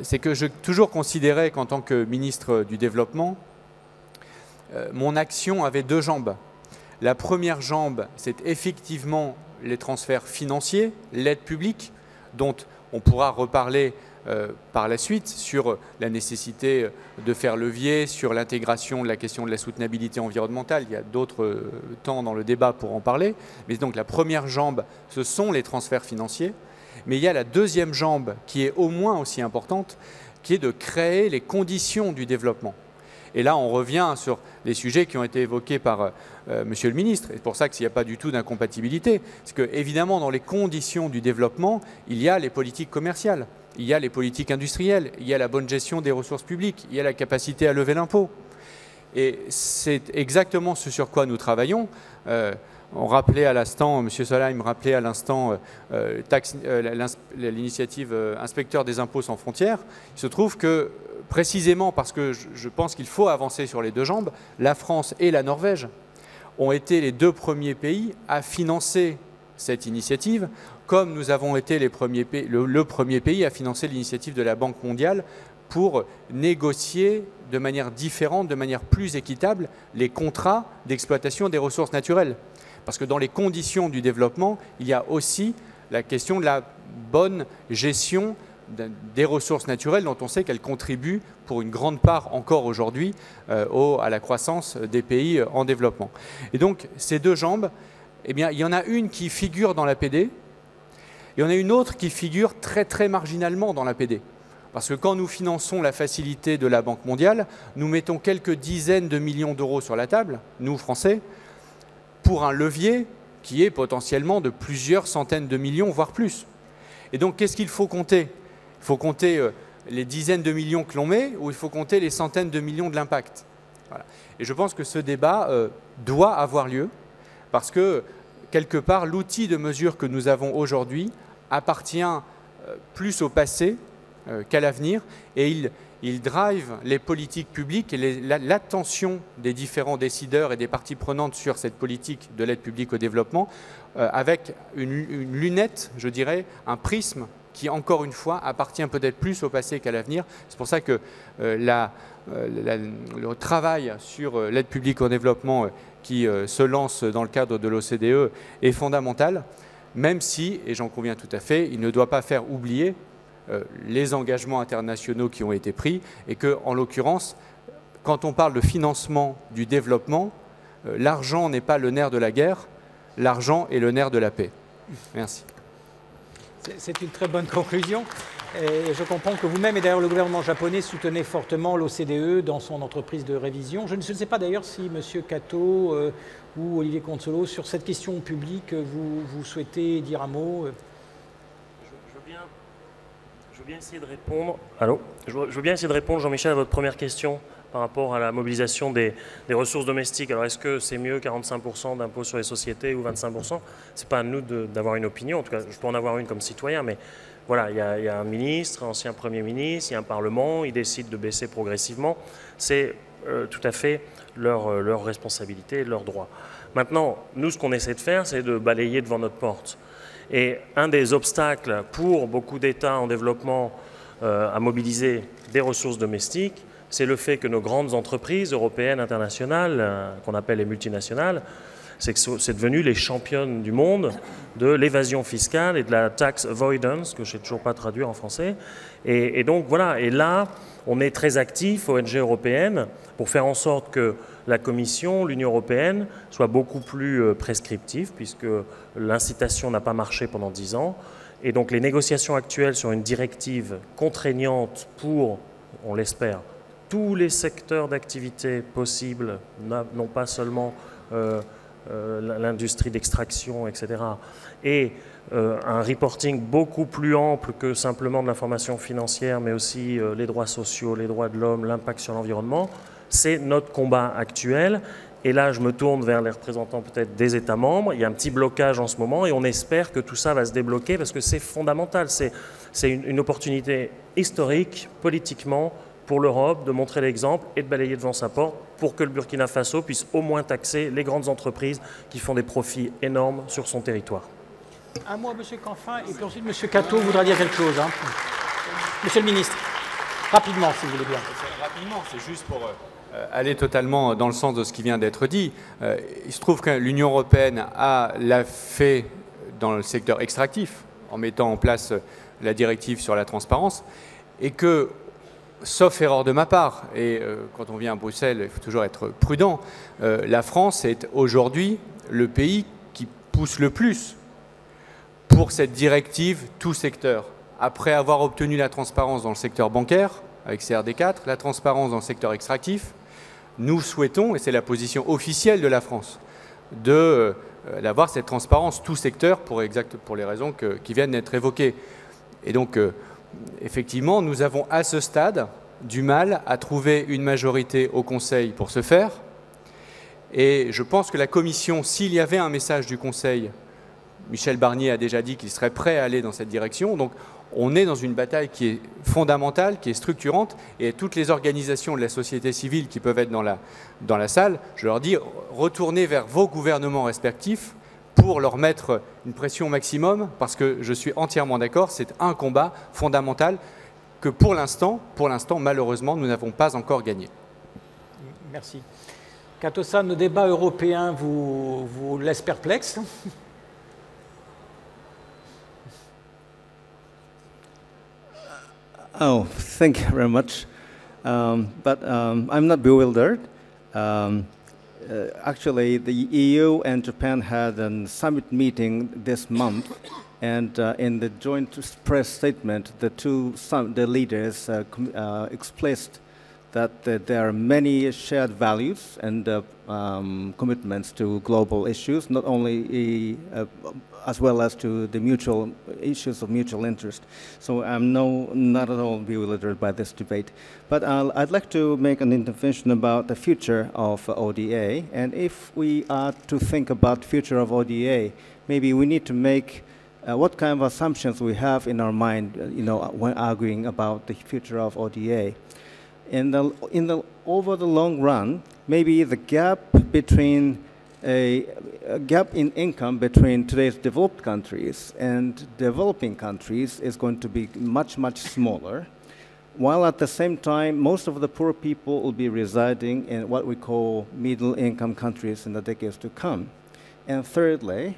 Speaker 6: c'est que j'ai toujours considéré qu'en tant que ministre du Développement, mon action avait 2 jambes. La première jambe, c'est effectivement les transferts financiers, l'aide publique, dont on pourra reparler par la suite sur la nécessité de faire levier, sur l'intégration de la question de la soutenabilité environnementale. Il y a d'autres temps dans le débat pour en parler. Mais donc la première jambe, ce sont les transferts financiers. Mais il y a la deuxième jambe qui est au moins aussi importante, qui est de créer les conditions du développement. Et là, on revient sur les sujets qui ont été évoqués par Monsieur le ministre. Et c'est pour ça qu'il n'y a pas du tout d'incompatibilité. Parce que, évidemment, dans les conditions du développement, il y a les politiques commerciales, il y a les politiques industrielles, il y a la bonne gestion des ressources publiques, il y a la capacité à lever l'impôt. Et c'est exactement ce sur quoi nous travaillons. On rappelait à l'instant, M. Solheim rappelait à l'instant l'initiative Inspecteur des impôts sans frontières. Il se trouve que, précisément parce que je pense qu'il faut avancer sur les 2 jambes, la France et la Norvège ont été les 2 premiers pays à financer cette initiative, comme nous avons été le premier pays à financer l'initiative de la Banque mondiale pour négocier de manière différente, de manière plus équitable, les contrats d'exploitation des ressources naturelles. Parce que dans les conditions du développement, il y a aussi la question de la bonne gestion des ressources naturelles dont on sait qu'elles contribuent pour une grande part encore aujourd'hui à la croissance des pays en développement. Et donc ces 2 jambes, eh bien, il y en a une qui figure dans l'APD et il y en a une autre qui figure très très marginalement dans l'APD. Parce que quand nous finançons la facilité de la Banque mondiale, nous mettons quelques dizaines de millions d'euros sur la table, nous Français, pour un levier qui est potentiellement de plusieurs centaines de millions, voire plus. Et donc qu'est-ce qu'il faut compter ? Il faut compter les dizaines de millions que l'on met ou il faut compter les centaines de millions de l'impact. Voilà. Et je pense que ce débat doit avoir lieu parce que, quelque part, l'outil de mesure que nous avons aujourd'hui appartient plus au passé qu'à l'avenir et il drive les politiques publiques et l'attention des différents décideurs et des parties prenantes sur cette politique de l'aide publique au développement avec une lunette, je dirais, un prisme qui, encore une fois, appartient peut-être plus au passé qu'à l'avenir. C'est pour ça que le travail sur l'aide publique au développement qui se lance dans le cadre de l'OCDE est fondamental, même si, et j'en conviens tout à fait, il ne doit pas faire oublier les engagements internationaux qui ont été pris et que, en l'occurrence, quand on parle de financement du développement, l'argent n'est pas le nerf de la guerre, l'argent est le nerf de la paix. Merci.
Speaker 2: C'est une très bonne conclusion. Et je comprends que vous-même et d'ailleurs le gouvernement japonais soutenez fortement l'OCDE dans son entreprise de révision. Je ne sais pas d'ailleurs si M. Kato ou Olivier Consolo, sur cette question publique, vous souhaitez dire un mot.
Speaker 7: Je veux bien essayer de répondre. Allô ? Je veux bien essayer de répondre, Jean-Michel, à votre première question par rapport à la mobilisation des ressources domestiques. Alors, est-ce que c'est mieux 45% d'impôt sur les sociétés ou 25% ? Ce n'est pas à nous d'avoir une opinion. En tout cas, je peux en avoir une comme citoyen, mais voilà, il y a un ministre, un ancien Premier ministre, il y a un Parlement, ils décident de baisser progressivement. C'est tout à fait leur responsabilité et leur droit. Maintenant, nous, ce qu'on essaie de faire, c'est de balayer devant notre porte. Et un des obstacles pour beaucoup d'États en développement à mobiliser des ressources domestiques, c'est le fait que nos grandes entreprises européennes, internationales, qu'on appelle les multinationales, c'est devenu les championnes du monde de l'évasion fiscale et de la tax avoidance, que je ne sais toujours pas traduire en français. Et donc voilà, et là, on est très actif, ONG européenne, pour faire en sorte que la Commission, l'Union européenne, soit beaucoup plus prescriptive, puisque l'incitation n'a pas marché pendant 10 ans. Et donc les négociations actuelles sur une directive contraignante pour, on l'espère, tous les secteurs d'activité possibles, non pas seulement l'industrie d'extraction, etc., et un reporting beaucoup plus ample que simplement de l'information financière, mais aussi les droits sociaux, les droits de l'homme, l'impact sur l'environnement, c'est notre combat actuel. Et là, je me tourne vers les représentants peut-être des États membres. Il y a un petit blocage en ce moment et on espère que tout ça va se débloquer parce que c'est fondamental. C'est une opportunité historique, politiquement, pour l'Europe de montrer l'exemple et de balayer devant sa porte pour que le Burkina Faso puisse au moins taxer les grandes entreprises qui font des profits énormes sur son territoire.
Speaker 2: Un mot à M. Canfin et puis ensuite M. Kato voudra dire quelque chose. Monsieur le ministre, rapidement si vous voulez bien.
Speaker 6: Rapidement, c'est juste pour aller totalement dans le sens de ce qui vient d'être dit. Il se trouve que l'Union européenne l'a fait dans le secteur extractif en mettant en place la directive sur la transparence et que, sauf erreur de ma part, et quand on vient à Bruxelles, il faut toujours être prudent, la France est aujourd'hui le pays qui pousse le plus pour cette directive tout secteur. Après avoir obtenu la transparence dans le secteur bancaire, avec CRD4, la transparence dans le secteur extractif, nous souhaitons, et c'est la position officielle de la France, d'avoir cette transparence tout secteur pour les raisons qui viennent d'être évoquées. Et donc, effectivement, nous avons à ce stade du mal à trouver une majorité au Conseil pour ce faire. Et je pense que la Commission, s'il y avait un message du Conseil, Michel Barnier a déjà dit qu'il serait prêt à aller dans cette direction. Donc, on est dans une bataille qui est fondamentale, qui est structurante, et toutes les organisations de la société civile qui peuvent être dans la salle, je leur dis, retournez vers vos gouvernements respectifs pour leur mettre une pression maximum, parce que je suis entièrement d'accord, c'est un combat fondamental que pour l'instant, malheureusement, nous n'avons pas encore gagné.
Speaker 2: Merci. Kato-san, nos débats européens vous laissent perplexe?
Speaker 8: Oh, thank you very much. But I'm not bewildered. Actually, the EU and Japan had a summit meeting this month, and in the joint press statement, the leaders expressed that there are many shared values and commitments to global issues, not only as well as to the mutual issues of mutual interest. So I'm not at all bewildered by this debate. But I'd like to make an intervention about the future of ODA. And if we are to think about the future of ODA, maybe we need to make what kind of assumptions we have in our mind, when arguing about the future of ODA. Over the long run, maybe the gap between a gap in income between today's developed countries and developing countries is going to be much, much smaller, while at the same time, most of the poor people will be residing in what we call middle-income countries in the decades to come. And thirdly,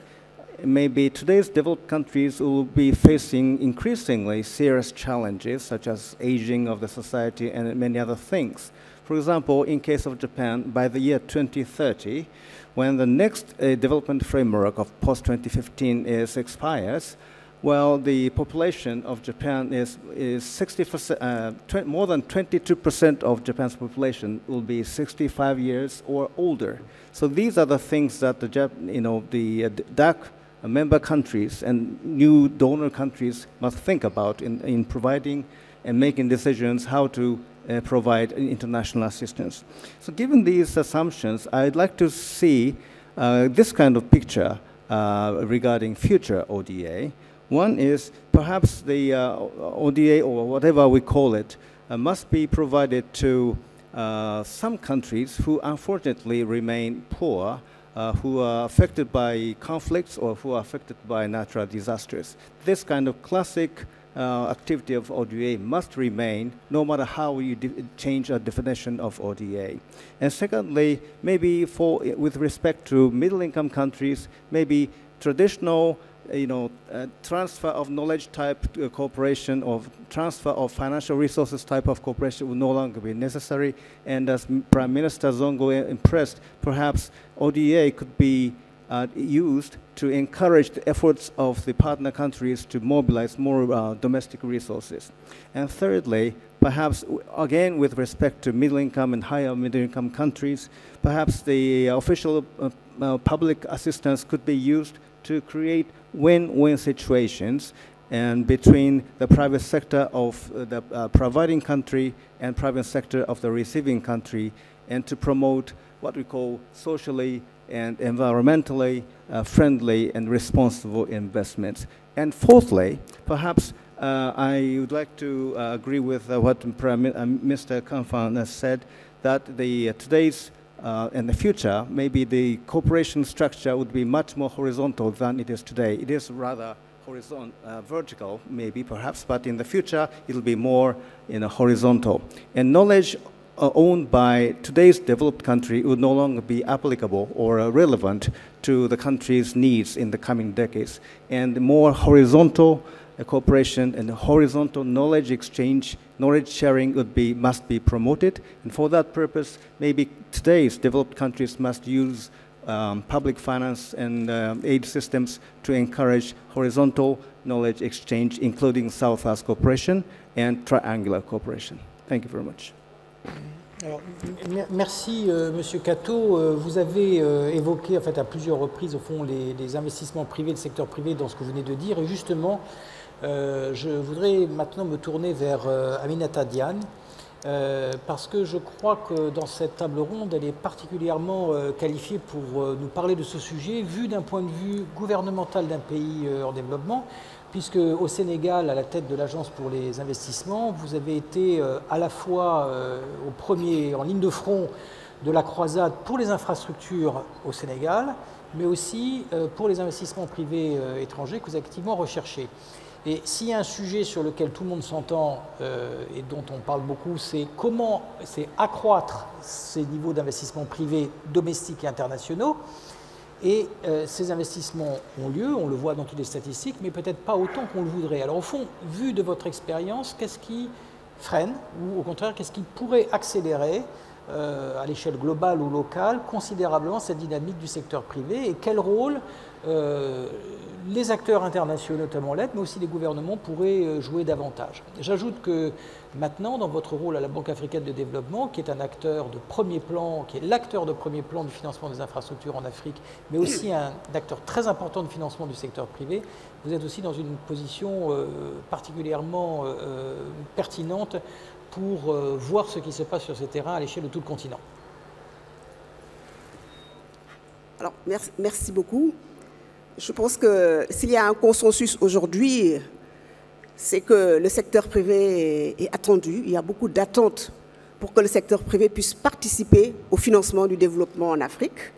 Speaker 8: maybe today's developed countries will be facing increasingly serious challenges, such as aging of the society and many other things. For example, in case of Japan, by the year 2030, when the next development framework of post-2015 expires, well, the population of Japan is 60%, more than 22% of Japan's population will be 65 years or older. So these are the things that the DAC member countries and new donor countries must think about in providing and making decisions how to provide international assistance. So given these assumptions, I'd like to see this kind of picture regarding future ODA. One is perhaps the ODA, or whatever we call it, must be provided to some countries who unfortunately remain poor, who are affected by conflicts or who are affected by natural disasters. This kind of classic activity of ODA must remain no matter how you change a definition of ODA. And secondly, maybe with respect to middle-income countries, maybe traditional transfer of knowledge type cooperation or transfer of financial resources type of cooperation will no longer be necessary. And as Prime Minister Zongo impressed, perhaps ODA could be used to encourage the efforts of the partner countries to mobilize more domestic resources. And thirdly, perhaps again with respect to middle-income and higher middle-income countries, perhaps the official public assistance could be used to create win-win situations and between the private sector of the providing country and private sector of the receiving country, and to promote what we call socially and environmentally friendly and responsible investments. And fourthly, perhaps I would like to agree with what Mr. Khanfan has said, that today's in the future, maybe the cooperation structure would be much more horizontal than it is today. It is rather vertical, maybe, perhaps, but in the future, it'll be more horizontal. And knowledge owned by today's developed country would no longer be applicable or relevant to the country's needs in the coming decades. And more horizontal cooperation and horizontal knowledge exchange, knowledge sharing must be promoted. And for that purpose, maybe today's developed countries must use public finance and aid systems to encourage horizontal knowledge exchange, including South-South cooperation and triangular cooperation. Thank you very much.
Speaker 2: Alors, merci Monsieur Kato. Vous avez évoqué en fait à plusieurs reprises au fond les investissements privés, le secteur privé dans ce que vous venez de dire, et justement je voudrais maintenant me tourner vers Aminata Diane parce que je crois que dans cette table ronde elle est particulièrement qualifiée pour nous parler de ce sujet vu d'un point de vue gouvernemental d'un pays en développement, puisque au Sénégal, à la tête de l'Agence pour les investissements, vous avez été à la fois en ligne de front de la croisade pour les infrastructures au Sénégal, mais aussi pour les investissements privés étrangers que vous avez activement recherchés. Et s'il y a un sujet sur lequel tout le monde s'entend et dont on parle beaucoup, c'est comment accroître ces niveaux d'investissement privés domestiques et internationaux. Et ces investissements ont lieu, on le voit dans toutes les statistiques, mais peut-être pas autant qu'on le voudrait. Alors au fond, vu de votre expérience, qu'est-ce qui freine, ou au contraire, qu'est-ce qui pourrait accélérer à l'échelle globale ou locale considérablement cette dynamique du secteur privé, et quel rôle les acteurs internationaux, notamment l'aide, mais aussi les gouvernements, pourraient jouer davantage. J'ajoute que maintenant, dans votre rôle à la Banque africaine de développement, qui est un acteur de premier plan, qui est l'acteur de premier plan du financement des infrastructures en Afrique, mais aussi un acteur très important de financement du secteur privé, vous êtes aussi dans une position particulièrement pertinente pour voir ce qui se passe sur ces terrains à l'échelle de tout le continent.
Speaker 9: Alors, merci beaucoup. Je pense que s'il y a un consensus aujourd'hui, c'est que le secteur privé est attendu. Il y a beaucoup d'attentes pour que le secteur privé puisse participer au financement du développement en Afrique.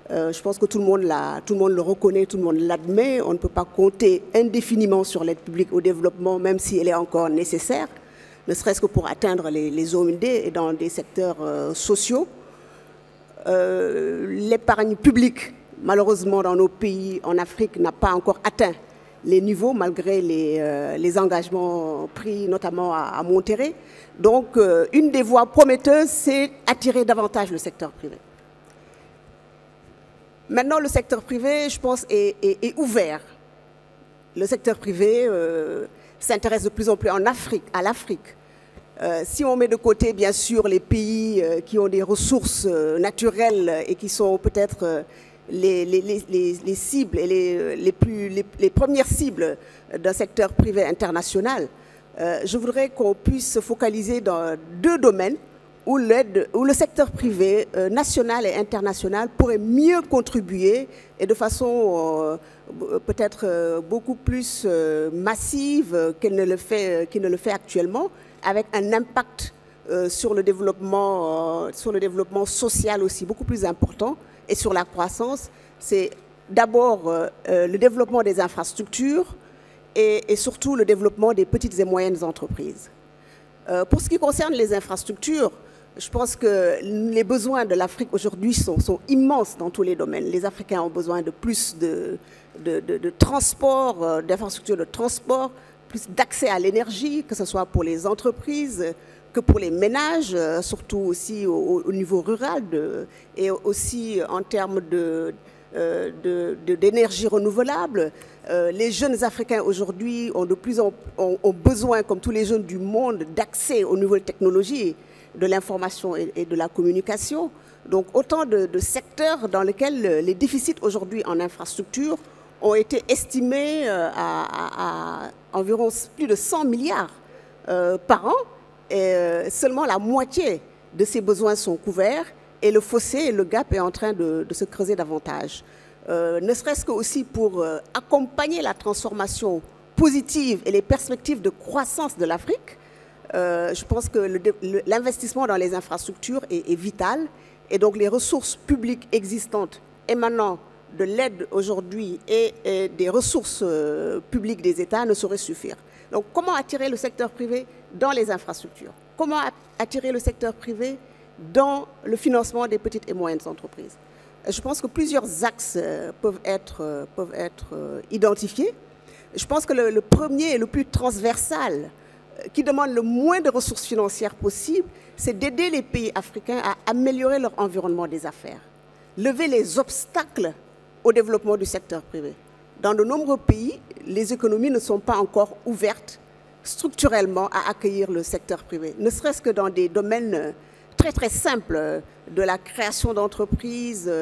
Speaker 9: Je pense que tout le monde le reconnaît, tout le monde l'admet. On ne peut pas compter indéfiniment sur l'aide publique au développement, même si elle est encore nécessaire, ne serait-ce que pour atteindre les OND et dans des secteurs sociaux. L'épargne publique, malheureusement, dans nos pays, en Afrique, n'a pas encore atteint les niveaux, malgré les engagements pris, notamment à Monterrey. Donc, une des voies prometteuses, c'est attirer davantage le secteur privé. Maintenant, le secteur privé, je pense, est ouvert. Le secteur privé s'intéresse de plus en plus à l'Afrique. Si on met de côté, bien sûr, les pays qui ont des ressources naturelles et qui sont peut-être les cibles et les premières cibles d'un secteur privé international, je voudrais qu'on puisse se focaliser dans deux domaines où le secteur privé national et international pourrait mieux contribuer et de façon peut-être beaucoup plus massive qu'il ne le fait actuellement, avec un impact sur le développement social aussi beaucoup plus important et sur la croissance. C'est d'abord le développement des infrastructures et surtout le développement des petites et moyennes entreprises. Pour ce qui concerne les infrastructures, je pense que les besoins de l'Afrique aujourd'hui sont immenses dans tous les domaines. Les Africains ont besoin de plus de transport, d'infrastructures de transport, plus d'accès à l'énergie, que ce soit pour les entreprises que pour les ménages, surtout aussi au niveau rural et aussi en termes d'énergie renouvelable. Les jeunes Africains aujourd'hui ont besoin, comme tous les jeunes du monde, d'accès aux nouvelles technologies de l'information et de la communication. Donc autant de secteurs dans lesquels les déficits aujourd'hui en infrastructure ont été estimés à environ plus de 100 milliards par an. Et seulement la moitié de ces besoins sont couverts et le fossé et le gap est en train de se creuser davantage. Ne serait-ce que aussi pour accompagner la transformation positive et les perspectives de croissance de l'Afrique. Je pense que l'investissement dans les infrastructures est vital et donc les ressources publiques existantes émanant de l'aide aujourd'hui et des ressources publiques des États ne sauraient suffire. Donc comment attirer le secteur privé dans les infrastructures? Comment attirer le secteur privé dans le financement des petites et moyennes entreprises? Je pense que plusieurs axes peuvent être identifiés. Je pense que le premier et le plus transversal, qui demande le moins de ressources financières possible, c'est d'aider les pays africains à améliorer leur environnement des affaires, lever les obstacles au développement du secteur privé. Dans de nombreux pays, les économies ne sont pas encore ouvertes structurellement à accueillir le secteur privé, ne serait-ce que dans des domaines très très simples, de la création d'entreprises,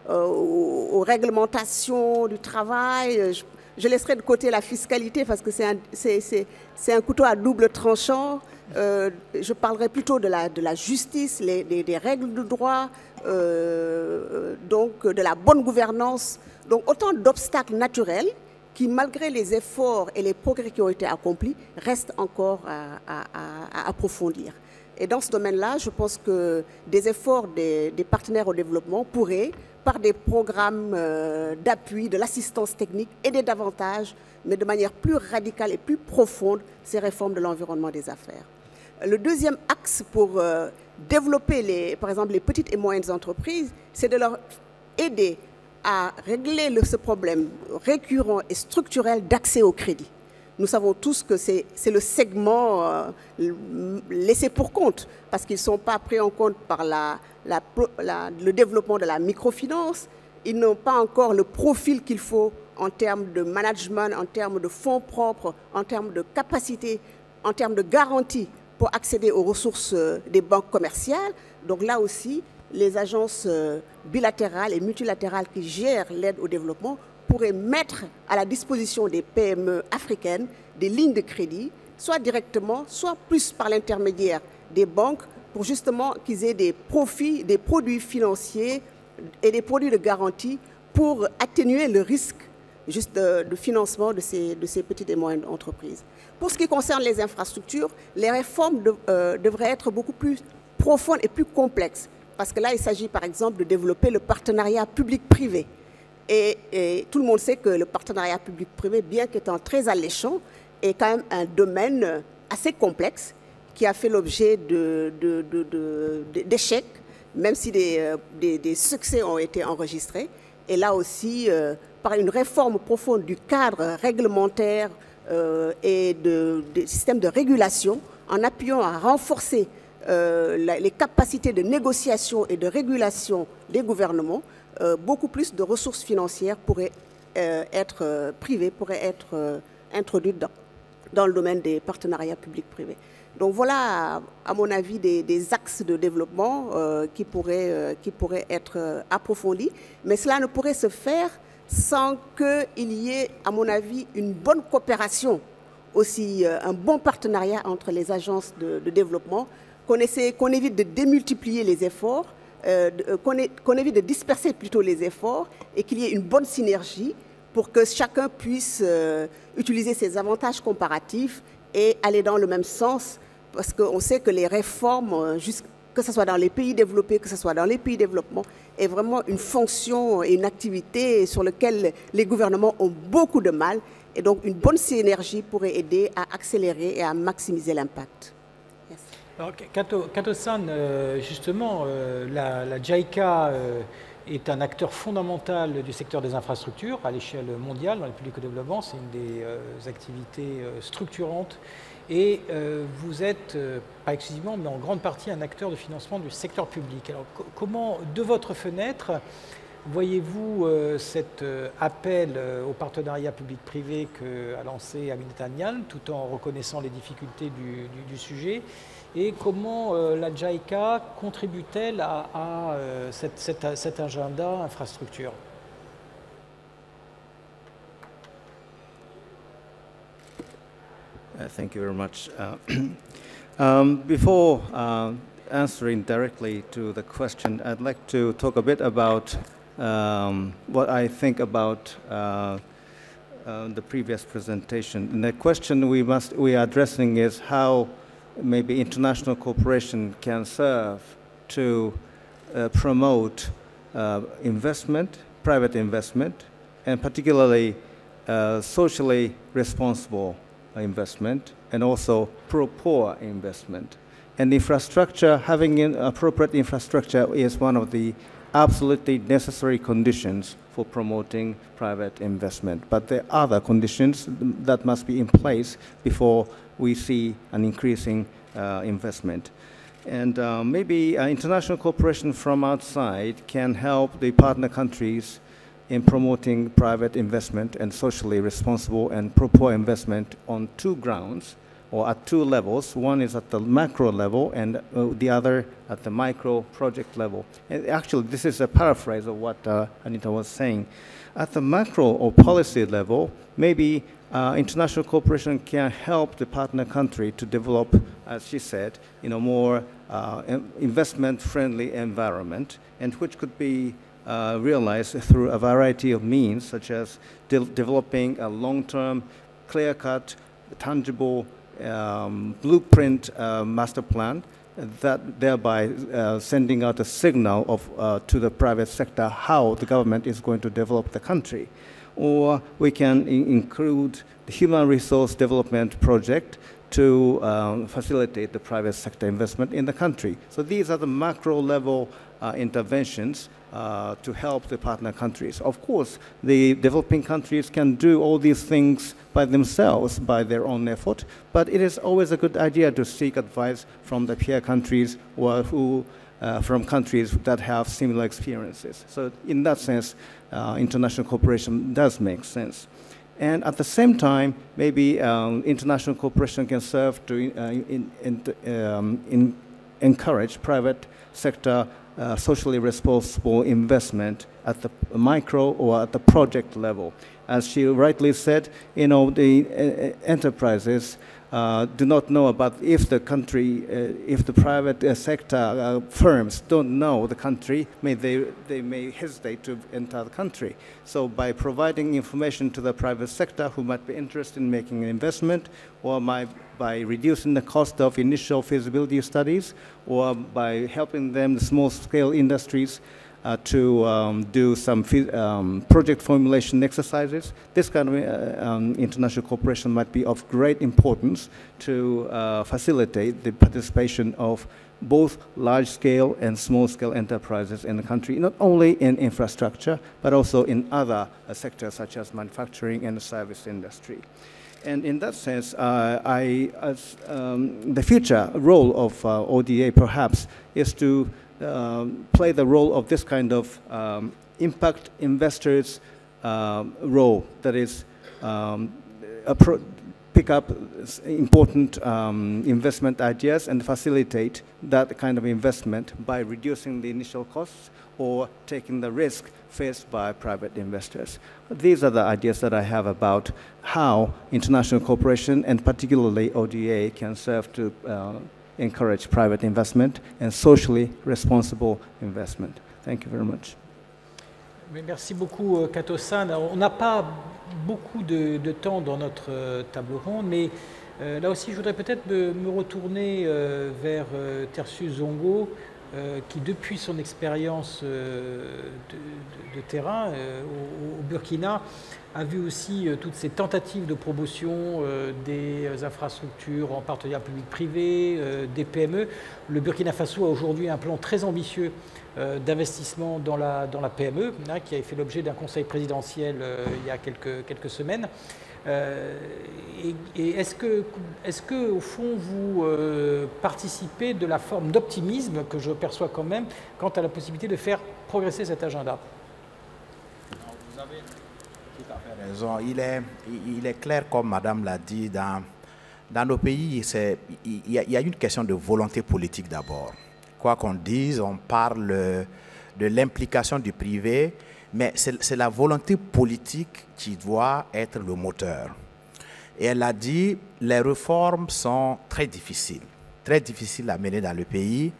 Speaker 9: aux réglementations du travail. Je laisserai de côté la fiscalité parce que c'est un couteau à double tranchant. Je parlerai plutôt de la justice, des règles de droit, donc de la bonne gouvernance. Donc autant d'obstacles naturels qui, malgré les efforts et les progrès qui ont été accomplis, restent encore à approfondir. Et dans ce domaine-là, je pense que des efforts des partenaires au développement pourraient, par des programmes d'appui, de l'assistance technique, aider davantage, mais de manière plus radicale et plus profonde, ces réformes de l'environnement des affaires. Le deuxième axe pour développer, par exemple, les petites et moyennes entreprises, c'est de leur aider à régler ce problème récurrent et structurel d'accès au crédit. Nous savons tous que c'est le segment laissé pour compte, parce qu'ils ne sont pas pris en compte par le développement de la microfinance. Ils n'ont pas encore le profil qu'il faut en termes de management, en termes de fonds propres, en termes de capacité, en termes de garantie pour accéder aux ressources des banques commerciales. Donc là aussi, les agences bilatérales et multilatérales qui gèrent l'aide au développement pourraient mettre à la disposition des PME africaines des lignes de crédit, soit directement, soit plus par l'intermédiaire des banques, pour justement qu'ils aient des profits, des produits financiers et des produits de garantie pour atténuer le risque juste de financement de ces petites et moyennes entreprises. Pour ce qui concerne les infrastructures, les réformes devraient être beaucoup plus profondes et plus complexes. parce que là, il s'agit par exemple de développer le partenariat public-privé. Et tout le monde sait que le partenariat public-privé, bien qu'étant très alléchant, est quand même un domaine assez complexe qui a fait l'objet d'échecs, même si des succès ont été enregistrés. Et là aussi, par une réforme profonde du cadre réglementaire et des systèmes de régulation, en appuyant à renforcer les capacités de négociation et de régulation des gouvernements, beaucoup plus de ressources financières pourraient être privées, pourraient être introduites dans le domaine des partenariats publics-privés. Donc voilà, à mon avis, des axes de développement qui pourraient être approfondis. Mais cela ne pourrait se faire sans qu'il y ait, à mon avis, une bonne coopération, aussi un bon partenariat entre les agences de développement, qu'on évite de démultiplier les efforts, qu'on évite de disperser plutôt les efforts et qu'il y ait une bonne synergie pour que chacun puisse utiliser ses avantages comparatifs et aller dans le même sens, parce qu'on sait que les réformes, que ce soit dans les pays développés, que ce soit dans les pays développement, est vraiment une fonction et une activité sur laquelle les gouvernements ont beaucoup de mal. Et donc une bonne synergie pourrait aider à accélérer et à maximiser l'impact. Yes.
Speaker 2: Alors, Kato-san, justement, la JICA est un acteur fondamental du secteur des infrastructures à l'échelle mondiale dans les publics au développement. C'est une des activités structurantes. Et vous êtes, pas exclusivement, mais en grande partie un acteur de financement du secteur public. Alors comment, de votre fenêtre, voyez-vous cet appel au partenariat public-privé qu'a lancé Aminata Niane, tout en reconnaissant les difficultés du sujet? Et comment la JICA contribue-t-elle à cet agenda infrastructure?
Speaker 8: Thank you very much. Before answering directly to the question, I'd like to talk a bit about what I think about the previous presentation. And the question we are addressing is how maybe international cooperation can serve to promote investment, private investment, and particularly socially responsible investment, and also pro-poor investment. And infrastructure, having an appropriate infrastructure is one of the absolutely necessary conditions for promoting private investment. But there are other conditions that must be in place before we see an increasing investment. And maybe international cooperation from outside can help the partner countries in promoting private investment and socially responsible and pro-poor investment on two grounds, or at two levels. One is at the macro level and the other at the micro project level. And actually, this is a paraphrase of what Anita was saying. At the macro or policy level, maybe international cooperation can help the partner country to develop, as she said, more investment-friendly environment, and which could be realized through a variety of means, such as developing a long-term, clear-cut, tangible blueprint master plan, that thereby sending out a signal to the private sector how the government is going to develop the country. Or we can include the human resource development project to facilitate the private sector investment in the country. So these are the macro level interventions to help the partner countries. Of course, the developing countries can do all these things by themselves, by their own effort, but it is always a good idea to seek advice from the peer countries or from countries that have similar experiences. So in that sense, international cooperation does make sense. And at the same time, maybe international cooperation can serve to encourage private sector socially responsible investment at the micro or at the project level. as she rightly said, the enterprises do not know about if the country, if the private sector firms don't know the country, they may hesitate to enter the country. So by providing information to the private sector who might be interested in making an investment, or by reducing the cost of initial feasibility studies, or by helping them, the small-scale industries, to do some project formulation exercises. This kind of international cooperation might be of great importance to facilitate the participation of both large-scale and small-scale enterprises in the country, not only in infrastructure, but also in other sectors such as manufacturing and the service industry. And in that sense, the future role of ODA perhaps is to play the role of this kind of impact investors role, that is pick up important investment ideas and facilitate that kind of investment by reducing the initial costs or taking the risk faced by private investors. These are the ideas that I have about how international cooperation and particularly ODA can serve to encourage private investment and socially responsible investment. Thank you very much.
Speaker 2: Merci beaucoup, Kato-san. On n'a pas beaucoup de temps dans notre table ronde, mais là aussi, je voudrais peut-être me retourner vers Tertius Zongo, qui, depuis son expérience de terrain au Burkina, a vu aussi toutes ces tentatives de promotion des infrastructures en partenariat public-privé, des PME. Le Burkina Faso a aujourd'hui un plan très ambitieux d'investissement dans la PME, hein, qui a fait l'objet d'un conseil présidentiel il y a quelques semaines. Et est-ce que, au fond, vous participez de la forme d'optimisme que je perçois quand même quant à la possibilité de faire progresser cet agenda?
Speaker 5: Vous avez tout à fait raison. Il est clair, comme Madame l'a dit, dans nos pays, il y a une question de volonté politique d'abord. Quoi qu'on dise, on parle de l'implication du privé, mais c'est la volonté politique qui doit être le moteur. Et elle a dit, les réformes sont très difficiles à mener dans le pays,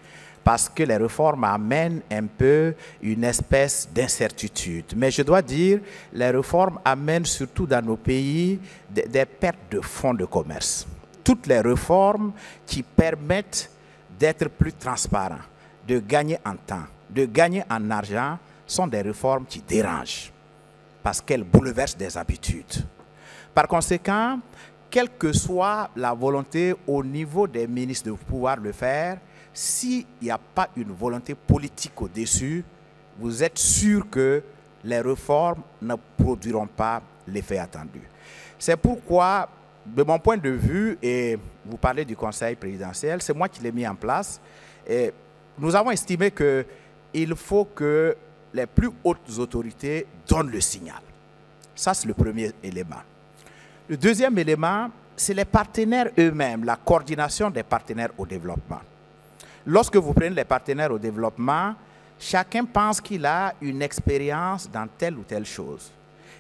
Speaker 5: parce que les réformes amènent un peu une espèce d'incertitude. Mais je dois dire, les réformes amènent surtout dans nos pays des pertes de fonds de commerce. Toutes les réformes qui permettent d'être plus transparent, de gagner en temps, de gagner en argent, sont des réformes qui dérangent parce qu'elles bouleversent des habitudes. Par conséquent, quelle que soit la volonté au niveau des ministres de pouvoir le faire, s'il n'y a pas une volonté politique au-dessus, vous êtes sûr que les réformes ne produiront pas l'effet attendu. C'est pourquoi, de mon point de vue, et vous parlez du Conseil présidentiel, c'est moi qui l'ai mis en place, et nous avons estimé qu'il faut que les plus hautes autorités donnent le signal. Ça, c'est le premier élément. Le deuxième élément, c'est les partenaires eux-mêmes, la coordination des partenaires au développement. Lorsque vous prenez les partenaires au développement, chacun pense qu'il a une expérience dans telle ou telle chose.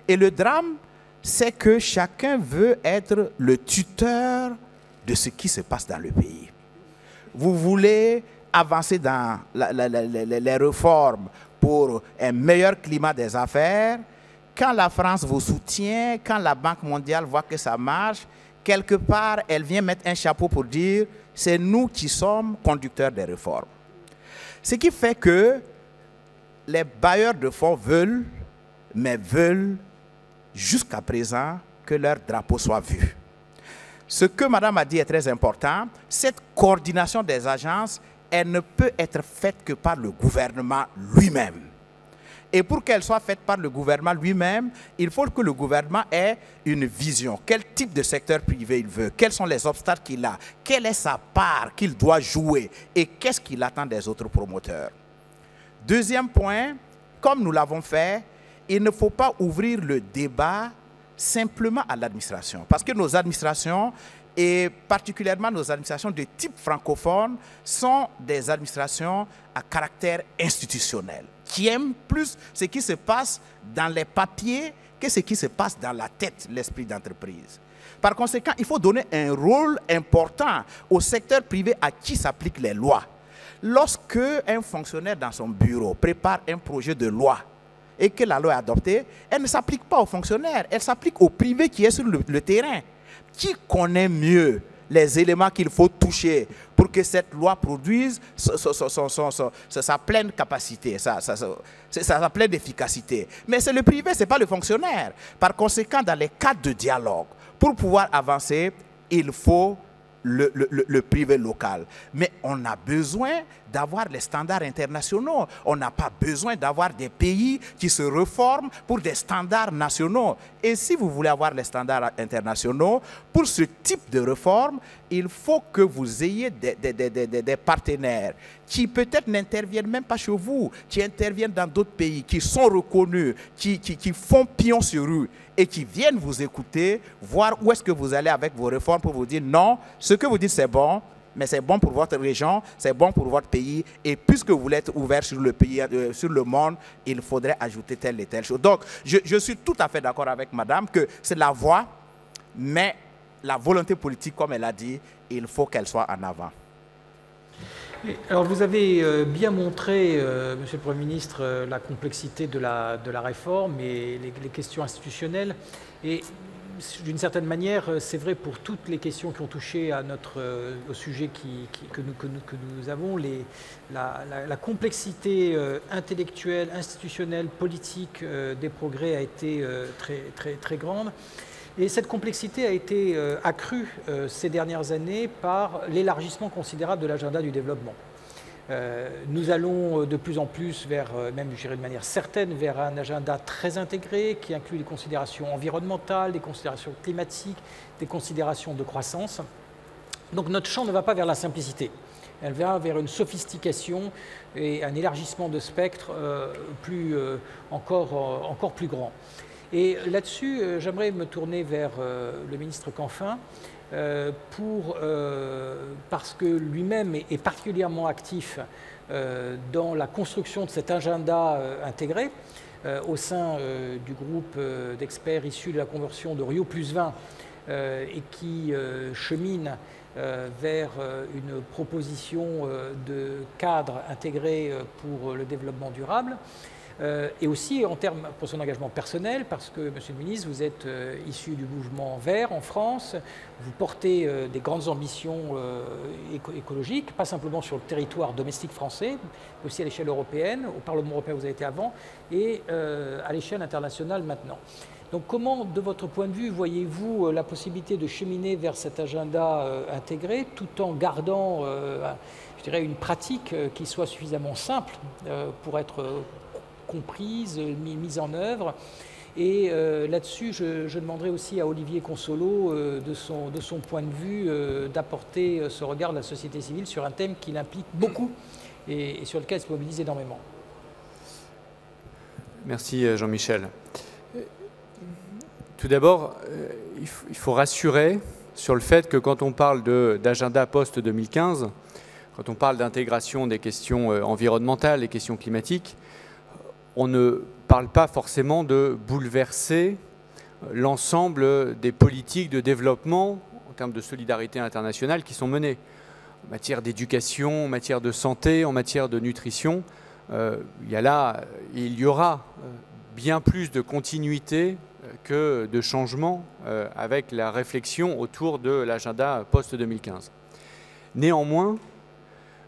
Speaker 5: Et le drame, c'est que chacun veut être le tuteur de ce qui se passe dans le pays. Vous voulez avancer dans les réformes pour un meilleur climat des affaires. Quand la France vous soutient, quand la Banque mondiale voit que ça marche, quelque part, elle vient mettre un chapeau pour dire « c'est nous qui sommes conducteurs des réformes ». Ce qui fait que les bailleurs de fonds veulent, mais veulent jusqu'à présent que leur drapeau soit vu. Ce que Madame a dit est très important. Cette coordination des agences, elle ne peut être faite que par le gouvernement lui-même. Et pour qu'elle soit faite par le gouvernement lui-même, il faut que le gouvernement ait une vision. Quel type de secteur privé il veut? Quels sont les obstacles qu'il a? Quelle est sa part qu'il doit jouer? Et qu'est-ce qu'il attend des autres promoteurs? Deuxième point, comme nous l'avons fait, il ne faut pas ouvrir le débat simplement à l'administration. Parce que nos administrations, et particulièrement nos administrations de type francophone, sont des administrations à caractère institutionnel, qui aiment plus ce qui se passe dans les papiers qu'est-ce qui se passe dans la tête, l'esprit d'entreprise. Par conséquent, il faut donner un rôle important au secteur privé à qui s'appliquent les lois. Lorsque un fonctionnaire dans son bureau prépare un projet de loi et que la loi est adoptée, elle ne s'applique pas aux fonctionnaires, elle s'applique au privé qui est sur le terrain. Qui connaît mieux les éléments qu'il faut toucher pour que cette loi produise sa pleine capacité, sa pleine efficacité? Mais c'est le privé, ce n'est pas le fonctionnaire. Par conséquent, dans les cadres de dialogue, pour pouvoir avancer, il faut le privé local. Mais on a besoin d'avoir les standards internationaux. On n'a pas besoin d'avoir des pays qui se reforment pour des standards nationaux. Et si vous voulez avoir les standards internationaux, pour ce type de réforme, il faut que vous ayez des partenaires qui peut-être n'interviennent même pas chez vous, qui interviennent dans d'autres pays, qui sont reconnus, qui font pion sur rue et qui viennent vous écouter, voir où est-ce que vous allez avec vos réformes pour vous dire non, ce que vous dites c'est bon, mais c'est bon pour votre région, c'est bon pour votre pays, et puisque vous voulez être ouvert sur le pays, sur le monde, il faudrait ajouter telle et telle chose. Donc, je suis tout à fait d'accord avec madame que c'est la voie, mais la volonté politique, comme elle a dit, il faut qu'elle soit en avant.
Speaker 2: Alors vous avez bien montré, Monsieur le Premier ministre, la complexité de la réforme et les questions institutionnelles. Et d'une certaine manière, c'est vrai pour toutes les questions qui ont touché à au sujet que nous avons. La complexité intellectuelle, institutionnelle, politique des progrès a été très grande. Et cette complexité a été accrue ces dernières années par l'élargissement considérable de l'agenda du développement. Nous allons de plus en plus vers, même je dirais de manière certaine, vers un agenda très intégré qui inclut des considérations environnementales, des considérations climatiques, des considérations de croissance. Donc notre champ ne va pas vers la simplicité, elle va vers une sophistication et un élargissement de spectre encore plus grand. Et là-dessus, j'aimerais me tourner vers le ministre Canfin parce que lui-même est particulièrement actif dans la construction de cet agenda intégré au sein du groupe d'experts issus de la convention de Rio+20 et qui chemine vers une proposition de cadre intégré pour le développement durable. Et aussi en termes pour son engagement personnel, parce que, Monsieur le ministre, vous êtes issu du mouvement vert en France, vous portez des grandes ambitions écologiques, pas simplement sur le territoire domestique français, mais aussi à l'échelle européenne. Au Parlement européen, vous avez été avant, et à l'échelle internationale maintenant. Donc comment, de votre point de vue, voyez-vous la possibilité de cheminer vers cet agenda intégré, tout en gardant, je dirais, une pratique qui soit suffisamment simple pour être comprise, mise en œuvre. Et là-dessus, je demanderai aussi à Olivier Consolo, de son point de vue, d'apporter ce regard de la société civile sur un thème qui l'implique beaucoup et sur lequel il se mobilise énormément.
Speaker 6: Merci Jean-Michel. Tout d'abord, il faut rassurer sur le fait que quand on parle d'agenda post-2015, quand on parle d'intégration des questions environnementales, des questions climatiques, on ne parle pas forcément de bouleverser l'ensemble des politiques de développement en termes de solidarité internationale qui sont menées. En matière d'éducation, en matière de santé, en matière de nutrition, il y aura bien plus de continuité que de changement avec la réflexion autour de l'agenda post-2015. Néanmoins,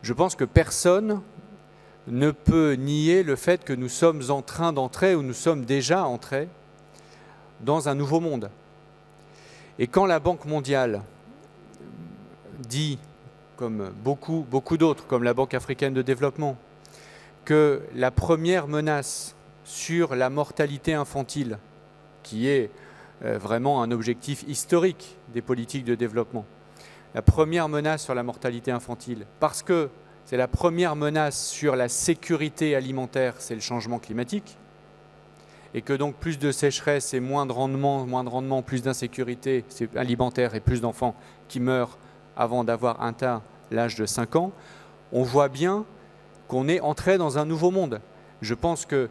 Speaker 6: je pense que personne ne peut nier le fait que nous sommes en train d'entrer, ou nous sommes déjà entrés, dans un nouveau monde. Et quand la Banque mondiale dit, comme beaucoup d'autres, comme la Banque africaine de développement, que la première menace sur la mortalité infantile, qui est vraiment un objectif historique des politiques de développement, la première menace sur la mortalité infantile, parce que c'est la première menace sur la sécurité alimentaire, c'est le changement climatique, et que donc plus de sécheresse et moins de rendement, plus d'insécurité alimentaire et plus d'enfants qui meurent avant d'avoir atteint l'âge de 5 ans, on voit bien qu'on est entré dans un nouveau monde. Je pense que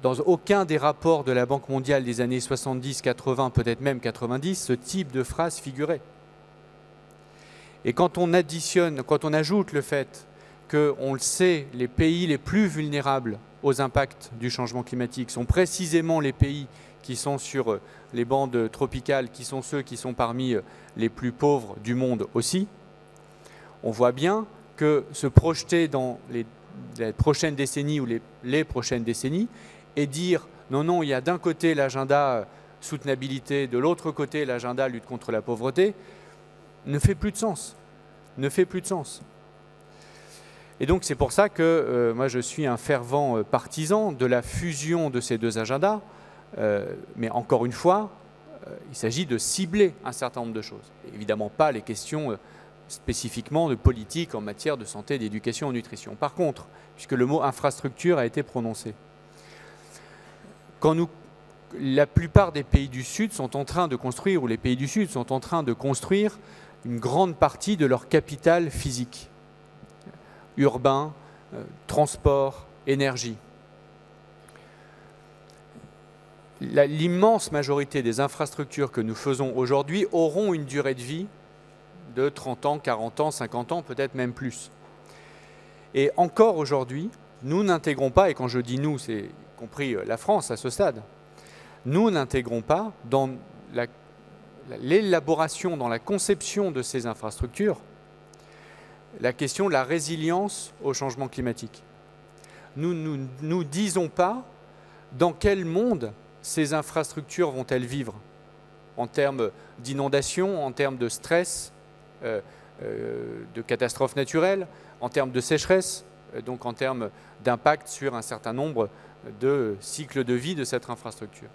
Speaker 6: dans aucun des rapports de la Banque mondiale des années 70, 80, peut-être même 90, ce type de phrase figurait. Et quand on additionne, quand on ajoute le fait que, on le sait, les pays les plus vulnérables aux impacts du changement climatique sont précisément les pays qui sont sur les bandes tropicales, qui sont ceux qui sont parmi les plus pauvres du monde aussi, on voit bien que se projeter dans les prochaines décennies ou les prochaines décennies et dire non, non, il y a d'un côté l'agenda soutenabilité, de l'autre côté l'agenda lutte contre la pauvreté, ne fait plus de sens. Ne fait plus de sens. Et donc c'est pour ça que moi je suis un fervent partisan de la fusion de ces deux agendas, mais encore une fois, il s'agit de cibler un certain nombre de choses. Évidemment pas les questions spécifiquement de politique en matière de santé, d'éducation, de nutrition. Par contre, puisque le mot infrastructure a été prononcé, quand la plupart des pays du Sud sont en train de construire, ou les pays du Sud sont en train de construire une grande partie de leur capital physique, urbain, transport, énergie. L'immense majorité des infrastructures que nous faisons aujourd'hui auront une durée de vie de 30 ans, 40 ans, 50 ans, peut-être même plus. Et encore aujourd'hui, nous n'intégrons pas, et quand je dis nous, c'est y compris la France à ce stade, nous n'intégrons pas dans l'élaboration, dans la conception de ces infrastructures, la question de la résilience au changement climatique. Nous ne disons pas dans quel monde ces infrastructures vont-elles vivre, en termes d'inondation, en termes de stress, de catastrophes naturelles, en termes de sécheresse, donc en termes d'impact sur un certain nombre de cycles de vie de cette infrastructure.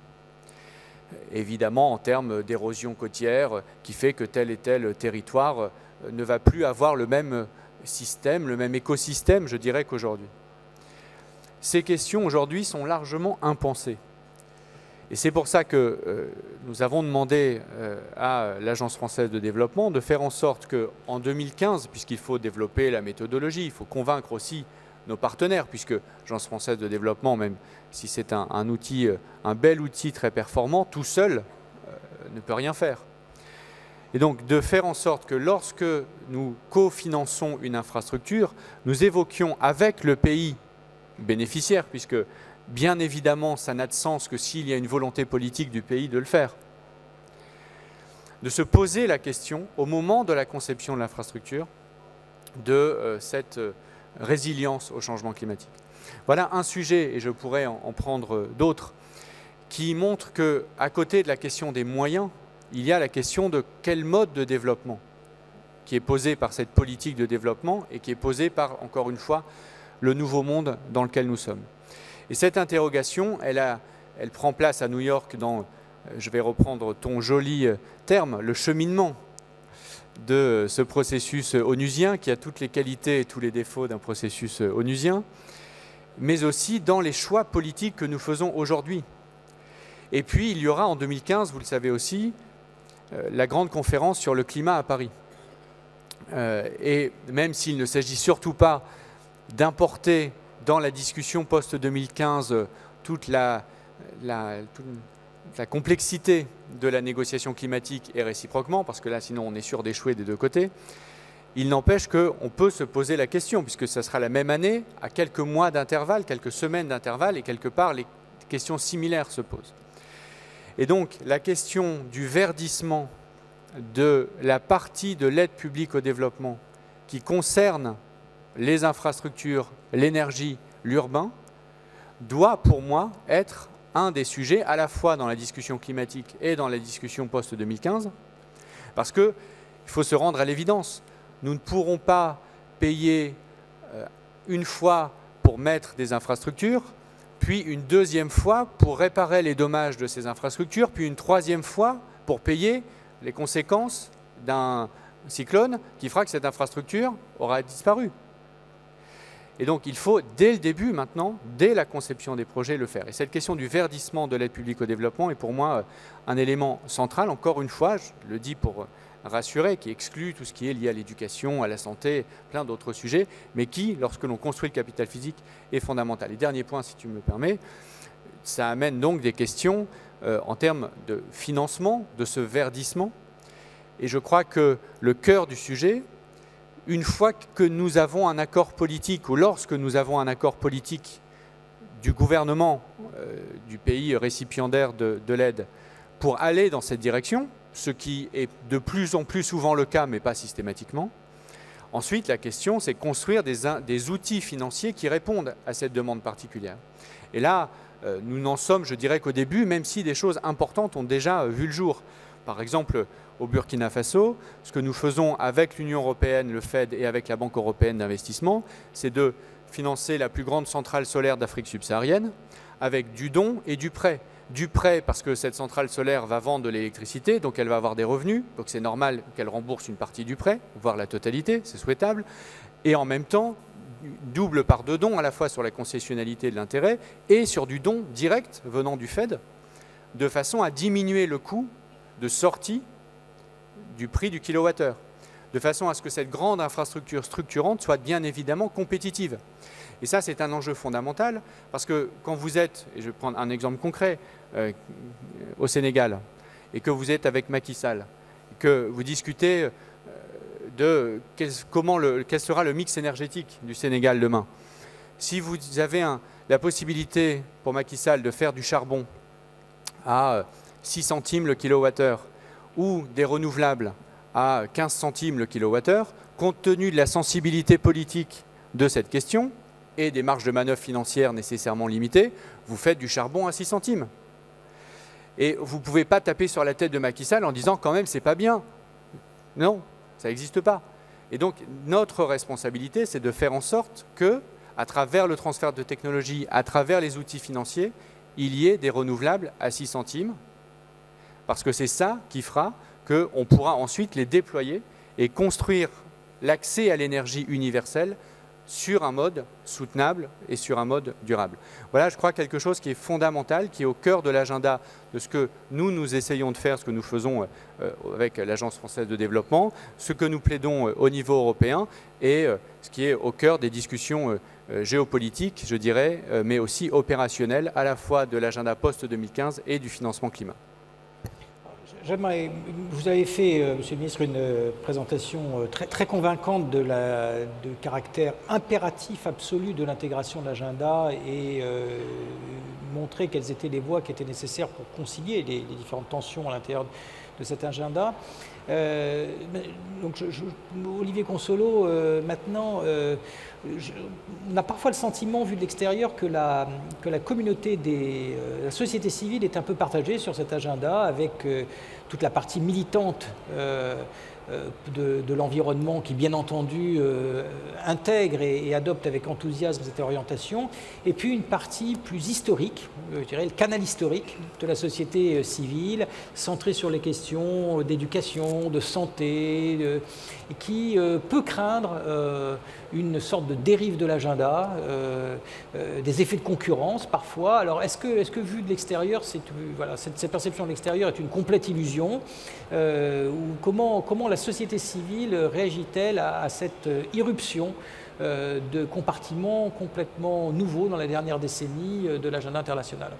Speaker 6: Évidemment en termes d'érosion côtière qui fait que tel et tel territoire ne va plus avoir le même système, le même écosystème, je dirais, qu'aujourd'hui. Ces questions aujourd'hui sont largement impensées. Et c'est pour ça que nous avons demandé à l'Agence française de développement de faire en sorte qu'en 2015, puisqu'il faut développer la méthodologie, il faut convaincre aussi nos partenaires, puisque l'Agence française de développement, même si c'est un outil, un bel outil très performant, tout seul ne peut rien faire. Et donc de faire en sorte que lorsque nous cofinançons une infrastructure, nous évoquions avec le pays bénéficiaire, puisque bien évidemment ça n'a de sens que s'il y a une volonté politique du pays de le faire, de se poser la question au moment de la conception de l'infrastructure de cette résilience au changement climatique. Voilà un sujet, et je pourrais en prendre d'autres, qui montre qu'à côté de la question des moyens, il y a la question de quel mode de développement qui est posé par cette politique de développement et qui est posé par, encore une fois, le nouveau monde dans lequel nous sommes. Et cette interrogation, elle prend place à New York dans, je vais reprendre ton joli terme, le cheminement de ce processus onusien qui a toutes les qualités et tous les défauts d'un processus onusien, mais aussi dans les choix politiques que nous faisons aujourd'hui. Et puis, il y aura en 2015, vous le savez aussi, la grande conférence sur le climat à Paris. Et même s'il ne s'agit surtout pas d'importer dans la discussion post-2015 toute la complexité de la négociation climatique et réciproquement, parce que là, sinon, on est sûr d'échouer des deux côtés, il n'empêche qu'on peut se poser la question, puisque ça sera la même année, à quelques mois d'intervalle, quelques semaines d'intervalle, et quelque part, les questions similaires se posent. Et donc, la question du verdissement de la partie de l'aide publique au développement qui concerne les infrastructures, l'énergie, l'urbain, doit pour moi être un des sujets à la fois dans la discussion climatique et dans la discussion post-2015, parce qu'il faut se rendre à l'évidence. Nous ne pourrons pas payer une fois pour mettre des infrastructures, puis une deuxième fois pour réparer les dommages de ces infrastructures, puis une troisième fois pour payer les conséquences d'un cyclone qui fera que cette infrastructure aura disparu. Et donc il faut, dès le début maintenant, dès la conception des projets, le faire. Et cette question du verdissement de l'aide publique au développement est pour moi un élément central, encore une fois, je le dis pour rassurer, qui exclut tout ce qui est lié à l'éducation, à la santé, plein d'autres sujets, mais qui, lorsque l'on construit le capital physique, est fondamental. Et dernier point, si tu me permets, ça amène donc des questions en termes de financement de ce verdissement. Et je crois que le cœur du sujet, une fois que nous avons un accord politique ou lorsque nous avons un accord politique du gouvernement du pays récipiendaire de l'aide pour aller dans cette direction, ce qui est de plus en plus souvent le cas, mais pas systématiquement. Ensuite, la question, c'est construire des outils financiers qui répondent à cette demande particulière. Et là, nous n'en sommes, je dirais qu'au début, même si des choses importantes ont déjà vu le jour. Par exemple, au Burkina Faso, ce que nous faisons avec l'Union européenne, le FED et avec la Banque européenne d'investissement, c'est de financer la plus grande centrale solaire d'Afrique subsaharienne avec du don et du prêt. Du prêt parce que cette centrale solaire va vendre de l'électricité, donc elle va avoir des revenus, donc c'est normal qu'elle rembourse une partie du prêt, voire la totalité, c'est souhaitable. Et en même temps, double part de dons à la fois sur la concessionnalité de l'intérêt et sur du don direct venant du FED, de façon à diminuer le coût de sortie du prix du kilowattheure, de façon à ce que cette grande infrastructure structurante soit bien évidemment compétitive. Et ça, c'est un enjeu fondamental, parce que quand vous êtes, et je vais prendre un exemple concret, au Sénégal, et que vous êtes avec Macky Sall, que vous discutez de quel sera le mix énergétique du Sénégal demain. Si vous avez la possibilité pour Macky Sall de faire du charbon à 6 centimes le kilowattheure ou des renouvelables à 15 centimes le kilowattheure, compte tenu de la sensibilité politique de cette question et des marges de manœuvre financières nécessairement limitées, vous faites du charbon à 6 centimes. Et vous ne pouvez pas taper sur la tête de Macky Sall en disant quand même c'est pas bien. Non, ça n'existe pas. Et donc notre responsabilité, c'est de faire en sorte que, à travers le transfert de technologie, à travers les outils financiers, il y ait des renouvelables à 6 centimes, parce que c'est ça qui fera qu'on pourra ensuite les déployer et construire l'accès à l'énergie universelle sur un mode soutenable et sur un mode durable. Voilà, je crois, quelque chose qui est fondamental, qui est au cœur de l'agenda de ce que nous essayons de faire, ce que nous faisons avec l'Agence française de développement, ce que nous plaidons au niveau européen et ce qui est au cœur des discussions géopolitiques, je dirais, mais aussi opérationnelles, à la fois de l'agenda post-2015 et du financement climat.
Speaker 2: Vous avez fait, Monsieur le Ministre, une présentation très convaincante du caractère impératif absolu de l'intégration de l'agenda et montrer quelles étaient les voies qui étaient nécessaires pour concilier les différentes tensions à l'intérieur de cet agenda. Donc Olivier Consolo, maintenant, on a parfois le sentiment, vu de l'extérieur, que la communauté la société civile est un peu partagée sur cet agenda, avec toute la partie militante de l'environnement qui, bien entendu, intègre et adopte avec enthousiasme cette orientation, et puis une partie plus historique, je dirais le canal historique de la société civile, centrée sur les questions d'éducation, de santé, qui peut craindre une sorte de dérive de l'agenda, des effets de concurrence parfois. Alors est-ce que vu de l'extérieur, voilà, cette perception de l'extérieur est une complète illusion, ou comment la société civile réagit-elle à cette irruption de compartiments complètement nouveaux dans la dernière décennie de l'agenda international?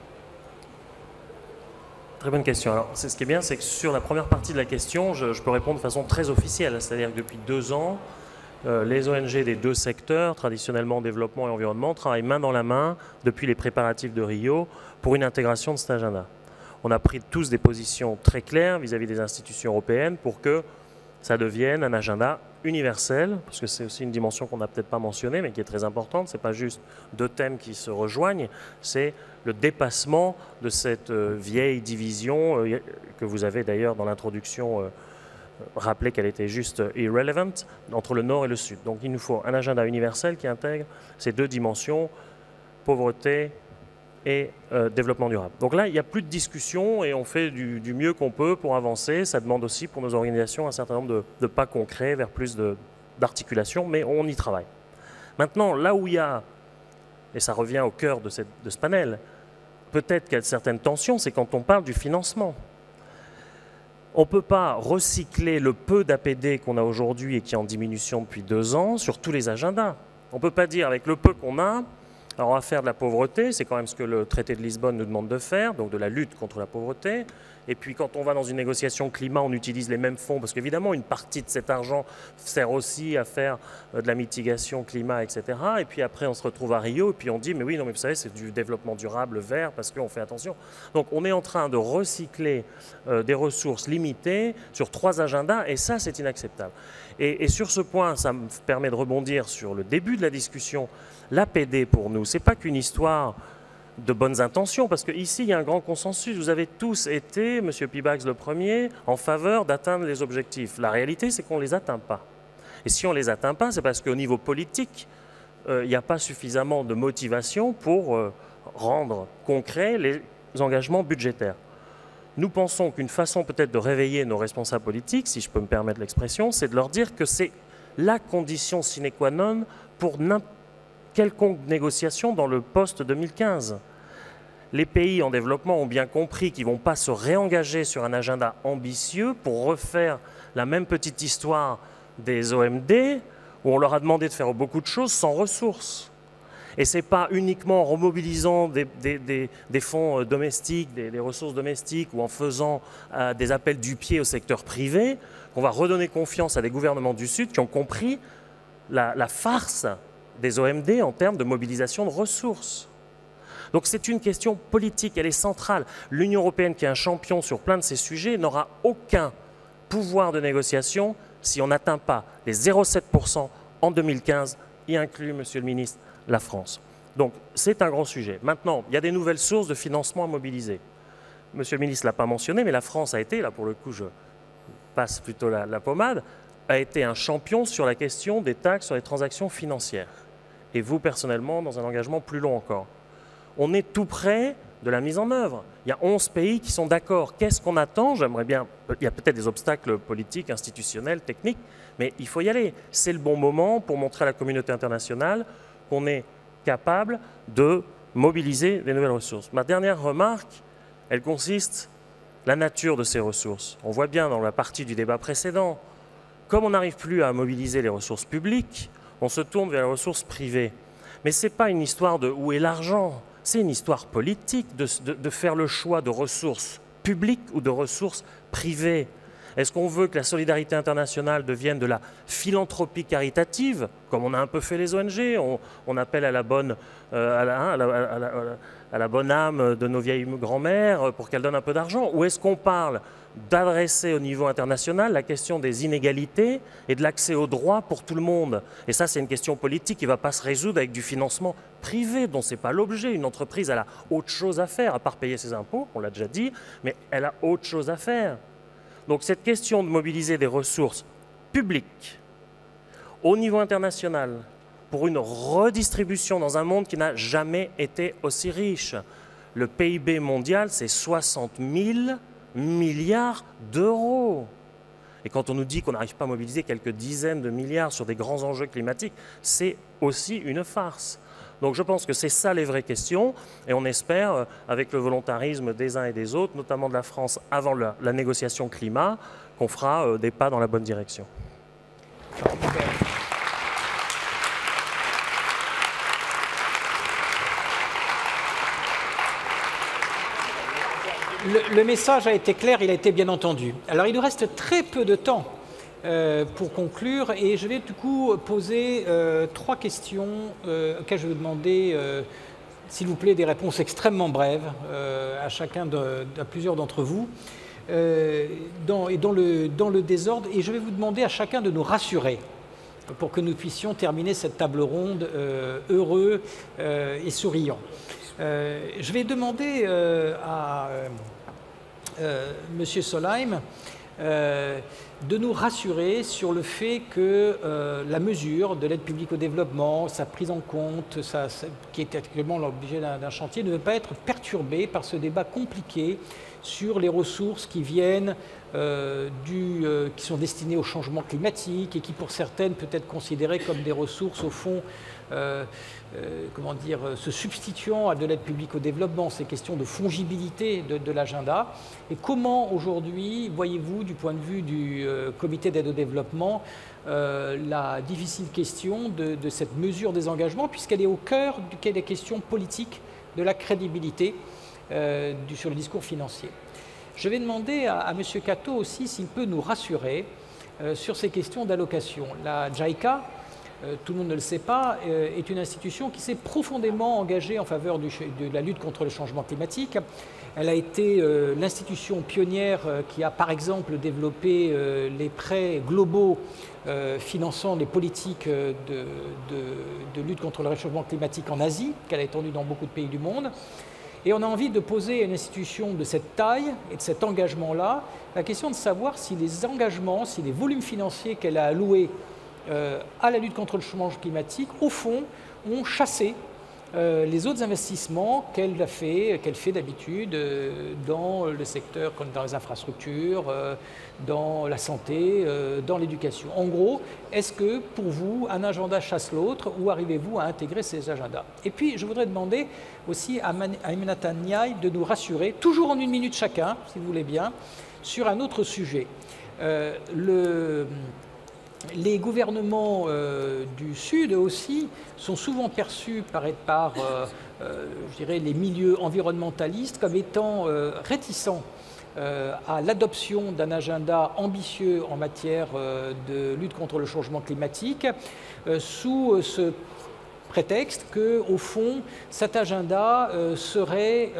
Speaker 7: Très bonne question. Alors, ce qui est bien, c'est que sur la première partie de la question, je peux répondre de façon très officielle. C'est-à-dire que depuis 2 ans, les ONG des 2 secteurs, traditionnellement développement et environnement, travaillent main dans la main depuis les préparatifs de Rio pour une intégration de cet agenda. On a pris tous des positions très claires vis-à-vis des institutions européennes pour que ça devienne un agenda universel, parce que c'est aussi une dimension qu'on n'a peut-être pas mentionnée, mais qui est très importante. Ce n'est pas juste 2 thèmes qui se rejoignent, c'est le dépassement de cette vieille division que vous avez d'ailleurs dans l'introduction rappelé qu'elle était juste irrelevant, entre le nord et le sud. Donc il nous faut un agenda universel qui intègre ces 2 dimensions, pauvreté et développement durable. Donc là, il n'y a plus de discussion et on fait du mieux qu'on peut pour avancer. Ça demande aussi pour nos organisations un certain nombre de pas concrets vers plus d'articulation, mais on y travaille. Maintenant, là où il y a, et ça revient au cœur de ce panel, peut-être qu'il y a certaines tensions, c'est quand on parle du financement. On ne peut pas recycler le peu d'APD qu'on a aujourd'hui et qui est en diminution depuis 2 ans sur tous les agendas. On ne peut pas dire avec le peu qu'on a, Alors on va faire de la pauvreté, c'est quand même ce que le traité de Lisbonne nous demande de faire, donc de la lutte contre la pauvreté. Et puis quand on va dans une négociation climat, on utilise les mêmes fonds, parce qu'évidemment une partie de cet argent sert aussi à faire de la mitigation climat, etc. Et puis après on se retrouve à Rio, et puis on dit, mais oui, non mais vous savez, c'est du développement durable vert, parce qu'on fait attention. Donc on est en train de recycler des ressources limitées sur 3 agendas, et ça c'est inacceptable. Et sur ce point, ça me permet de rebondir sur le début de la discussion. L'APD pour nous, ce n'est pas qu'une histoire de bonnes intentions, parce qu'ici, il y a un grand consensus. Vous avez tous été, M. Pibax le premier, en faveur d'atteindre les objectifs. La réalité, c'est qu'on ne les atteint pas. Et si on ne les atteint pas, c'est parce qu'au niveau politique, il n'y a pas suffisamment de motivation pour rendre concrets les engagements budgétaires. Nous pensons qu'une façon peut-être de réveiller nos responsables politiques, si je peux me permettre l'expression, c'est de leur dire que c'est la condition sine qua non pour quelconque négociation dans le post-2015. Les pays en développement ont bien compris qu'ils ne vont pas se réengager sur un agenda ambitieux pour refaire la même petite histoire des OMD, où on leur a demandé de faire beaucoup de choses sans ressources. Et ce n'est pas uniquement en remobilisant des fonds domestiques, des ressources domestiques, ou en faisant des appels du pied au secteur privé, qu'on va redonner confiance à des gouvernements du Sud qui ont compris la farce des OMD en termes de mobilisation de ressources. Donc c'est une question politique, elle est centrale. L'Union européenne, qui est un champion sur plein de ces sujets, n'aura aucun pouvoir de négociation si on n'atteint pas les 0,7% en 2015, y inclut, Monsieur le ministre, la France. Donc c'est un grand sujet. Maintenant, il y a des nouvelles sources de financement à mobiliser. Monsieur le ministre ne l'a pas mentionné, mais la France a été, là pour le coup je passe plutôt la pommade, a été un champion sur la question des taxes sur les transactions financières. Et vous, personnellement, dans un engagement plus long encore. On est tout près de la mise en œuvre. Il y a 11 pays qui sont d'accord. Qu'est-ce qu'on attend? J'aimerais bien... Il y a peut-être des obstacles politiques, institutionnels, techniques, mais il faut y aller. C'est le bon moment pour montrer à la communauté internationale qu'on est capable de mobiliser des nouvelles ressources. Ma dernière remarque, elle consiste la nature de ces ressources. On voit bien dans la partie du débat précédent, comme on n'arrive plus à mobiliser les ressources publiques, on se tourne vers les ressources privées. Mais ce n'est pas une histoire de où est l'argent, c'est une histoire politique de faire le choix de ressources publiques ou de ressources privées. Est-ce qu'on veut que la solidarité internationale devienne de la philanthropie caritative, comme on a un peu fait les ONG, on appelle à la bonne, à la bonne âme de nos vieilles grand-mères pour qu'elles donnent un peu d'argent? Ou est-ce qu'on parle d'adresser au niveau international la question des inégalités et de l'accès aux droits pour tout le monde? Et ça, c'est une question politique qui ne va pas se résoudre avec du financement privé, dont ce n'est pas l'objet. Une entreprise, elle a autre chose à faire, à part payer ses impôts, on l'a déjà dit, mais elle a autre chose à faire. Donc cette question de mobiliser des ressources publiques au niveau international pour une redistribution dans un monde qui n'a jamais été aussi riche. Le PIB mondial, c'est 60 000 milliards d'euros. Et quand on nous dit qu'on n'arrive pas à mobiliser quelques dizaines de milliards sur des grands enjeux climatiques, c'est aussi une farce. Donc je pense que c'est ça les vraies questions, et on espère, avec le volontarisme des uns et des autres, notamment de la France avant la négociation climat, qu'on fera des pas dans la bonne direction.
Speaker 2: Le message a été clair, il a été bien entendu. Alors il nous reste très peu de temps pour conclure, et je vais du coup poser 3 questions auxquelles je vais demander, s'il vous plaît, des réponses extrêmement brèves à plusieurs d'entre vous, dans le désordre, et je vais vous demander à chacun de nous rassurer pour que nous puissions terminer cette table ronde heureux et souriant. Je vais demander à M. Solheim de nous rassurer sur le fait que la mesure de l'aide publique au développement, sa prise en compte, qui est actuellement l'objet d'un chantier, ne veut pas être perturbée par ce débat compliqué sur les ressources qui viennent, qui sont destinées au changement climatique et qui pour certaines peut être considérées comme des ressources au fond se substituant à de l'aide publique au développement, ces questions de fongibilité de l'agenda. Et comment aujourd'hui, voyez-vous, du point de vue du comité d'aide au développement la difficile question de cette mesure des engagements, puisqu'elle est au cœur des questions politiques de la crédibilité sur le discours financier. Je vais demander à M. Kato aussi s'il peut nous rassurer sur ces questions d'allocation. La JICA, tout le monde ne le sait pas, est une institution qui s'est profondément engagée en faveur de la lutte contre le changement climatique. Elle a été l'institution pionnière qui a par exemple développé les prêts globaux finançant les politiques de lutte contre le réchauffement climatique en Asie, qu'elle a étendu dans beaucoup de pays du monde. Et on a envie de poser à une institution de cette taille et de cet engagement-là la question de savoir si les engagements, si les volumes financiers qu'elle a alloués à la lutte contre le changement climatique, au fond, ont chassé les autres investissements qu'elle fait d'habitude dans le secteur, comme dans les infrastructures, dans la santé, dans l'éducation. En gros, est-ce que pour vous, un agenda chasse l'autre ou arrivez-vous à intégrer ces agendas? Et puis, je voudrais demander aussi à Aminata Ndiaye de nous rassurer, toujours en 1 minute chacun, si vous voulez bien, sur un autre sujet. Les gouvernements du Sud aussi sont souvent perçus par je dirais, les milieux environnementalistes comme étant réticents à l'adoption d'un agenda ambitieux en matière de lutte contre le changement climatique sous ce prétexte que, au fond, cet agenda serait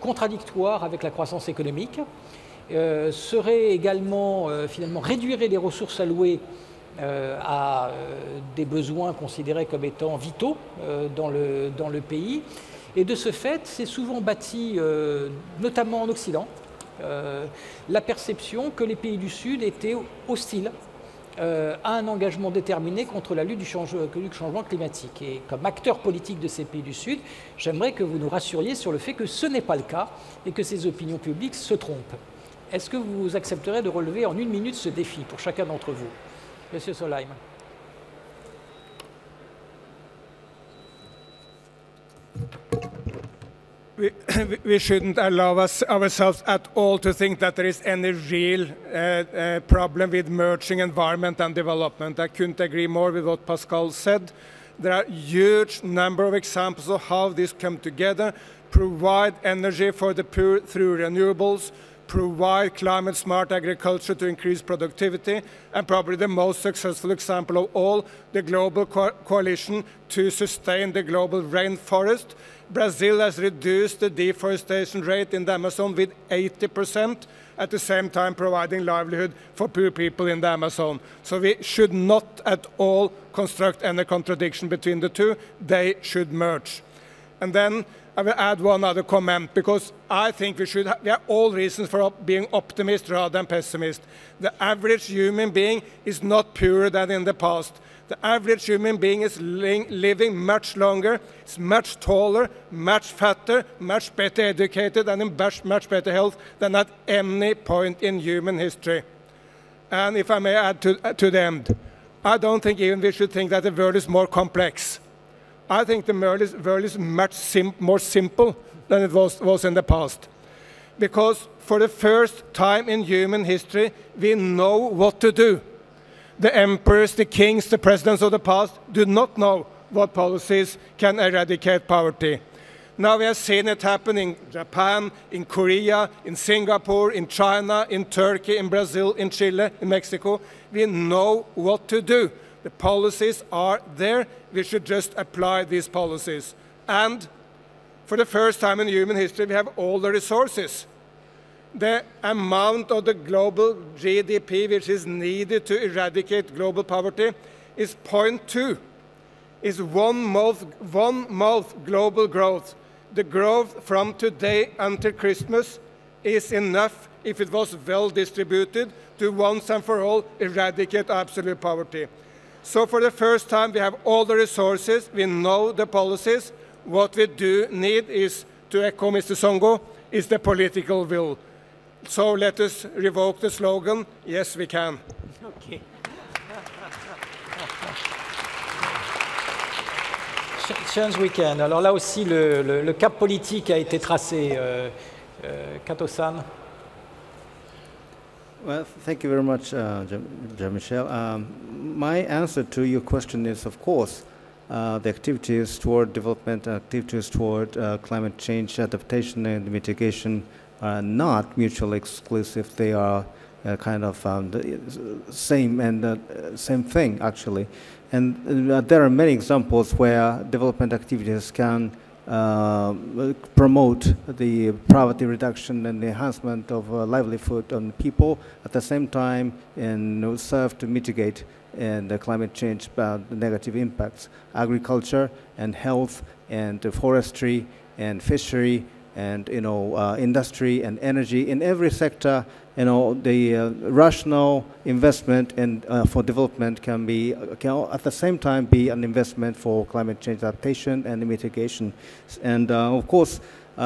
Speaker 2: contradictoire avec la croissance économique, serait également, finalement, réduirait les ressources allouées à des besoins considérés comme étant vitaux dans le pays. Et de ce fait, c'est souvent bâti, notamment en Occident, la perception que les pays du Sud étaient hostiles à un engagement déterminé contre la lutte du changement climatique. Et comme acteur politique de ces pays du Sud, j'aimerais que vous nous rassuriez sur le fait que ce n'est pas le cas et que ces opinions publiques se trompent. Est-ce que vous accepterez de relever en 1 minute ce défi pour chacun d'entre vous? Monsieur Solheim.
Speaker 4: We shouldn't allow ourselves at all to think that there is any real problem with merging environment and development. I couldn't agree more with what Pascal said. There are a huge number of examples of how this come together, provide energy for the poor through renewables, provide climate-smart agriculture to increase productivity, and probably the most successful example of all, the global coalition to sustain the global rainforest. Brazil has reduced the deforestation rate in the Amazon with 80%, at the same time providing livelihood for poor people in the Amazon. So we should not at all construct any contradiction between the two. They should merge. And then I will add one other comment, because I think we have all reasons for being optimist rather than pessimist. The average human being is not poorer than in the past. The average human being is living much longer, is much taller, much fatter, much better educated, and in much better health than at any point in human history. And if I may add to the end, I don't think even we should think that the world is more complex. I think the world is much more simple than it was in the past. Because for the first time in human history, we know what to do. The emperors, the kings, the presidents of the past do not know what policies can eradicate poverty. Now we have seen it happen in Japan, in Korea, in Singapore, in China, in Turkey, in Brazil, in Chile, in Mexico. We know what to do. The policies are there. We should just apply these policies. And for the first time in human history, we have all the resources. The amount of the global GDP which is needed to eradicate global poverty is 0.2. Is one month global growth. The growth from today until Christmas is enough, if it was well distributed, to once and for all eradicate absolute poverty. So for the first time, we have all the resources, we know the policies. What we do need is, to echo Mr. Songo, is the political will. So let us revoke the slogan, yes we can.
Speaker 2: Okay. Change we can. Alors là aussi, le cap politique a été tracé. Kato-san.
Speaker 8: Well, thank you very much, Jean-Michel. My answer to your question is, of course, the activities toward development, activities toward climate change adaptation and mitigation are not mutually exclusive. They are kind of the same and same thing, actually. And there are many examples where development activities can promote the poverty reduction and the enhancement of livelihood on people at the same time, and serve to mitigate the climate change negative impacts. Agriculture and health and forestry and fishery and industry and energy, in every sector, the rational investment for development can at the same time be an investment for climate change adaptation and mitigation. And of course,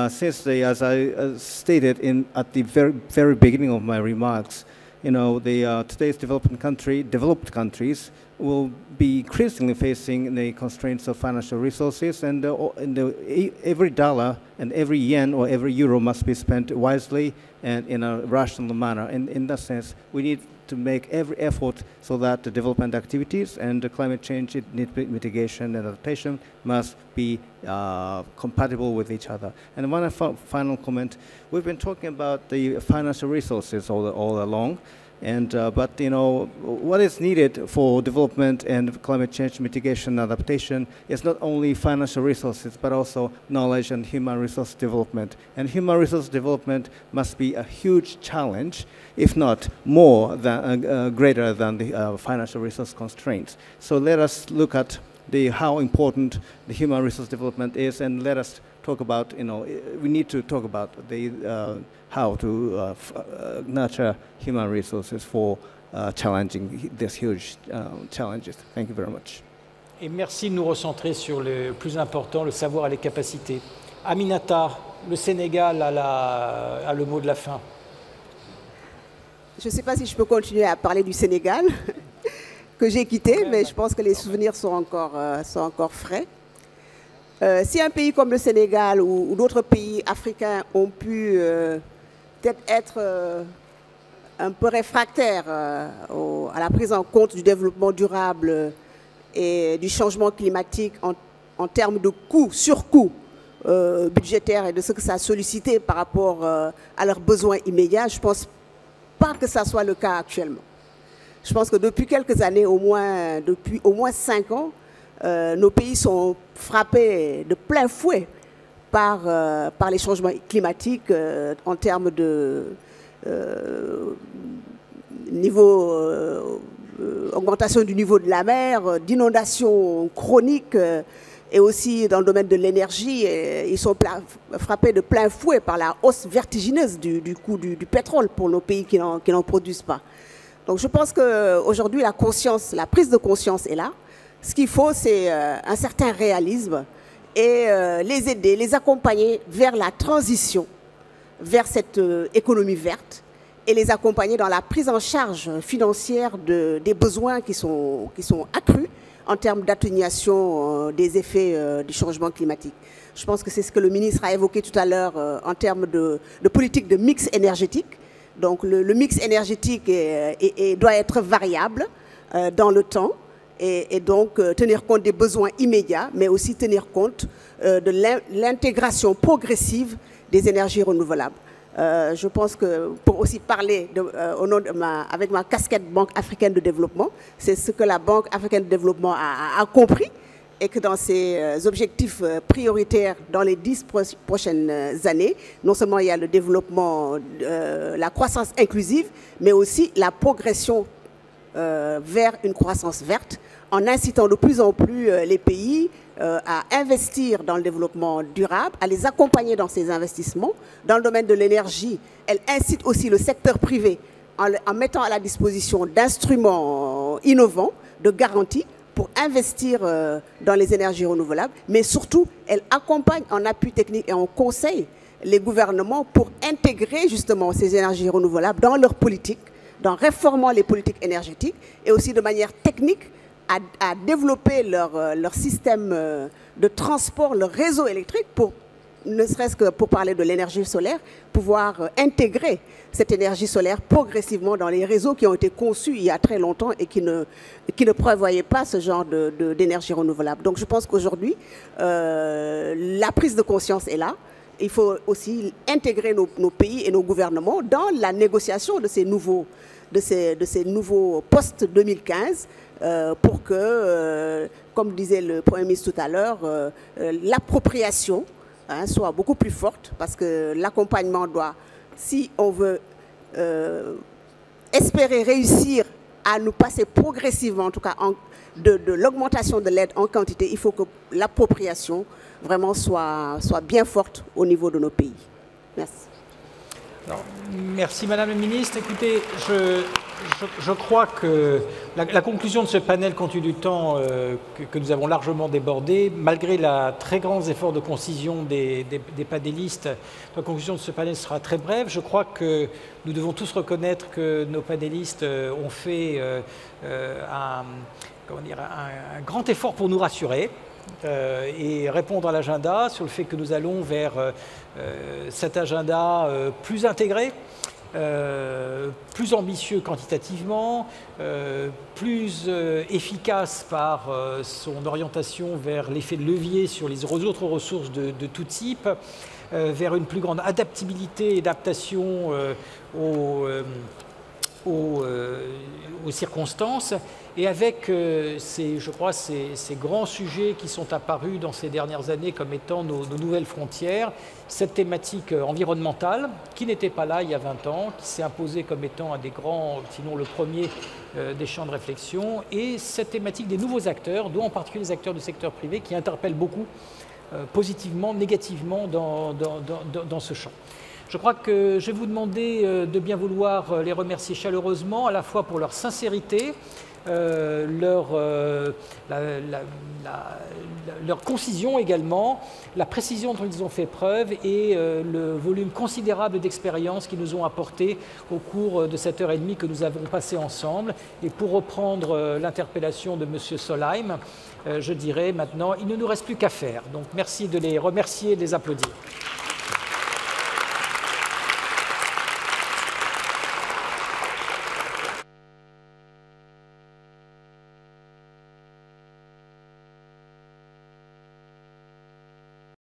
Speaker 8: since as I stated at the very beginning of my remarks, today's developed countries will be increasingly facing the constraints of financial resources, and every dollar and every yen or every euro must be spent wisely and in a rational manner. And in that sense, we need to make every effort so that the development activities and the climate change mitigation and adaptation must be compatible with each other. And one final comment: we've been talking about the financial resources all along. But what is needed for development and climate change mitigation and adaptation is not only financial resources, but also knowledge and human resource development. And human resource development must be a huge challenge, if not more than greater than the financial resource constraints. So let us look at how important the human resource development is, and let us talk about, we need to talk about how to nurture human resources for challenging these huge challenges. Thank you very much.
Speaker 2: Et merci de nous recentrer sur le plus important, le savoir et les capacités. Aminata, le Sénégal a le mot de la fin.
Speaker 9: Je ne sais pas si je peux continuer à parler du Sénégal, que j'ai quitté, mais je pense que les souvenirs sont encore frais. Si un pays comme le Sénégal ou d'autres pays africains ont pu peut-être être un peu réfractaires à la prise en compte du développement durable et du changement climatique en termes de coûts, surcoûts budgétaires et de ce que ça a sollicité par rapport à leurs besoins immédiats, je ne pense pas que ça soit le cas actuellement. Je pense que depuis quelques années, depuis au moins 5 ans, nos pays sont frappés de plein fouet par les changements climatiques en termes de augmentation du niveau de la mer, d'inondations chroniques, et aussi dans le domaine de l'énergie. Ils sont frappés de plein fouet par la hausse vertigineuse du coût du pétrole pour nos pays qui n'en produisent pas. Donc je pense qu'aujourd'hui, la prise de conscience est là. Ce qu'il faut, c'est un certain réalisme et les aider, les accompagner vers la transition, vers cette économie verte, et les accompagner dans la prise en charge financière des besoins qui sont accrus en termes d'atténuation des effets du changement climatique. Je pense que c'est ce que le ministre a évoqué tout à l'heure en termes de politique de mix énergétique. Donc le mix énergétique doit être variable dans le temps et donc tenir compte des besoins immédiats, mais aussi tenir compte de l'intégration progressive des énergies renouvelables. Je pense que pour aussi parler avec ma casquette Banque africaine de développement, c'est ce que la Banque africaine de développement a compris, et que dans ses objectifs prioritaires dans les 10 prochaines années, non seulement il y a le développement, la croissance inclusive, mais aussi la progression vers une croissance verte, en incitant de plus en plus les pays à investir dans le développement durable, à les accompagner dans ces investissements. Dans le domaine de l'énergie, elle incite aussi le secteur privé en mettant à la disposition d'instruments innovants, de garanties, pour investir dans les énergies renouvelables, mais surtout, elle accompagne en appui technique et en conseil les gouvernements pour intégrer justement ces énergies renouvelables dans leur politique, dans réformant les politiques énergétiques, et aussi de manière technique à développer leur système de transport, leur réseau électrique pour ne serait-ce que pour parler de l'énergie solaire, pouvoir intégrer cette énergie solaire progressivement dans les réseaux qui ont été conçus il y a très longtemps et qui ne prévoyaient pas ce genre d'énergie renouvelable. Donc je pense qu'aujourd'hui, la prise de conscience est là. Il faut aussi intégrer nos pays et nos gouvernements dans la négociation de ces nouveaux post-2015 pour que, comme disait le Premier ministre tout à l'heure, l'appropriation soit beaucoup plus forte, parce que l'accompagnement doit, si on veut espérer réussir à nous passer progressivement, en tout cas de l'augmentation de l'aide en quantité, il faut que l'appropriation vraiment soit bien forte au niveau de nos pays. Merci.
Speaker 2: Alors, merci Madame la Ministre. Écoutez, je crois que la conclusion de ce panel, compte tenu du temps que nous avons largement débordé, malgré les très grands efforts de concision des panélistes, la conclusion de ce panel sera très brève. Je crois que nous devons tous reconnaître que nos panélistes ont fait un grand effort pour nous rassurer. Et répondre à l'agenda sur le fait que nous allons vers cet agenda plus intégré, plus ambitieux quantitativement, plus efficace par son orientation vers l'effet de levier sur les autres ressources de tout type, vers une plus grande adaptabilité et adaptation aux circonstances, et avec je crois, ces grands sujets qui sont apparus dans ces dernières années comme étant nos nouvelles frontières, cette thématique environnementale qui n'était pas là il y a 20 ans, qui s'est imposée comme étant un des grands, sinon le premier des champs de réflexion, et cette thématique des nouveaux acteurs, dont en particulier les acteurs du secteur privé, qui interpellent beaucoup positivement, négativement dans ce champ. Je crois que je vais vous demander de bien vouloir les remercier chaleureusement, à la fois pour leur sincérité, leur concision également, la précision dont ils ont fait preuve et le volume considérable d'expérience qu'ils nous ont apporté au cours de cette heure et demie que nous avons passée ensemble. Et pour reprendre l'interpellation de M. Solheim, je dirais maintenant, il ne nous reste plus qu'à faire. Donc merci de les remercier et de les applaudir.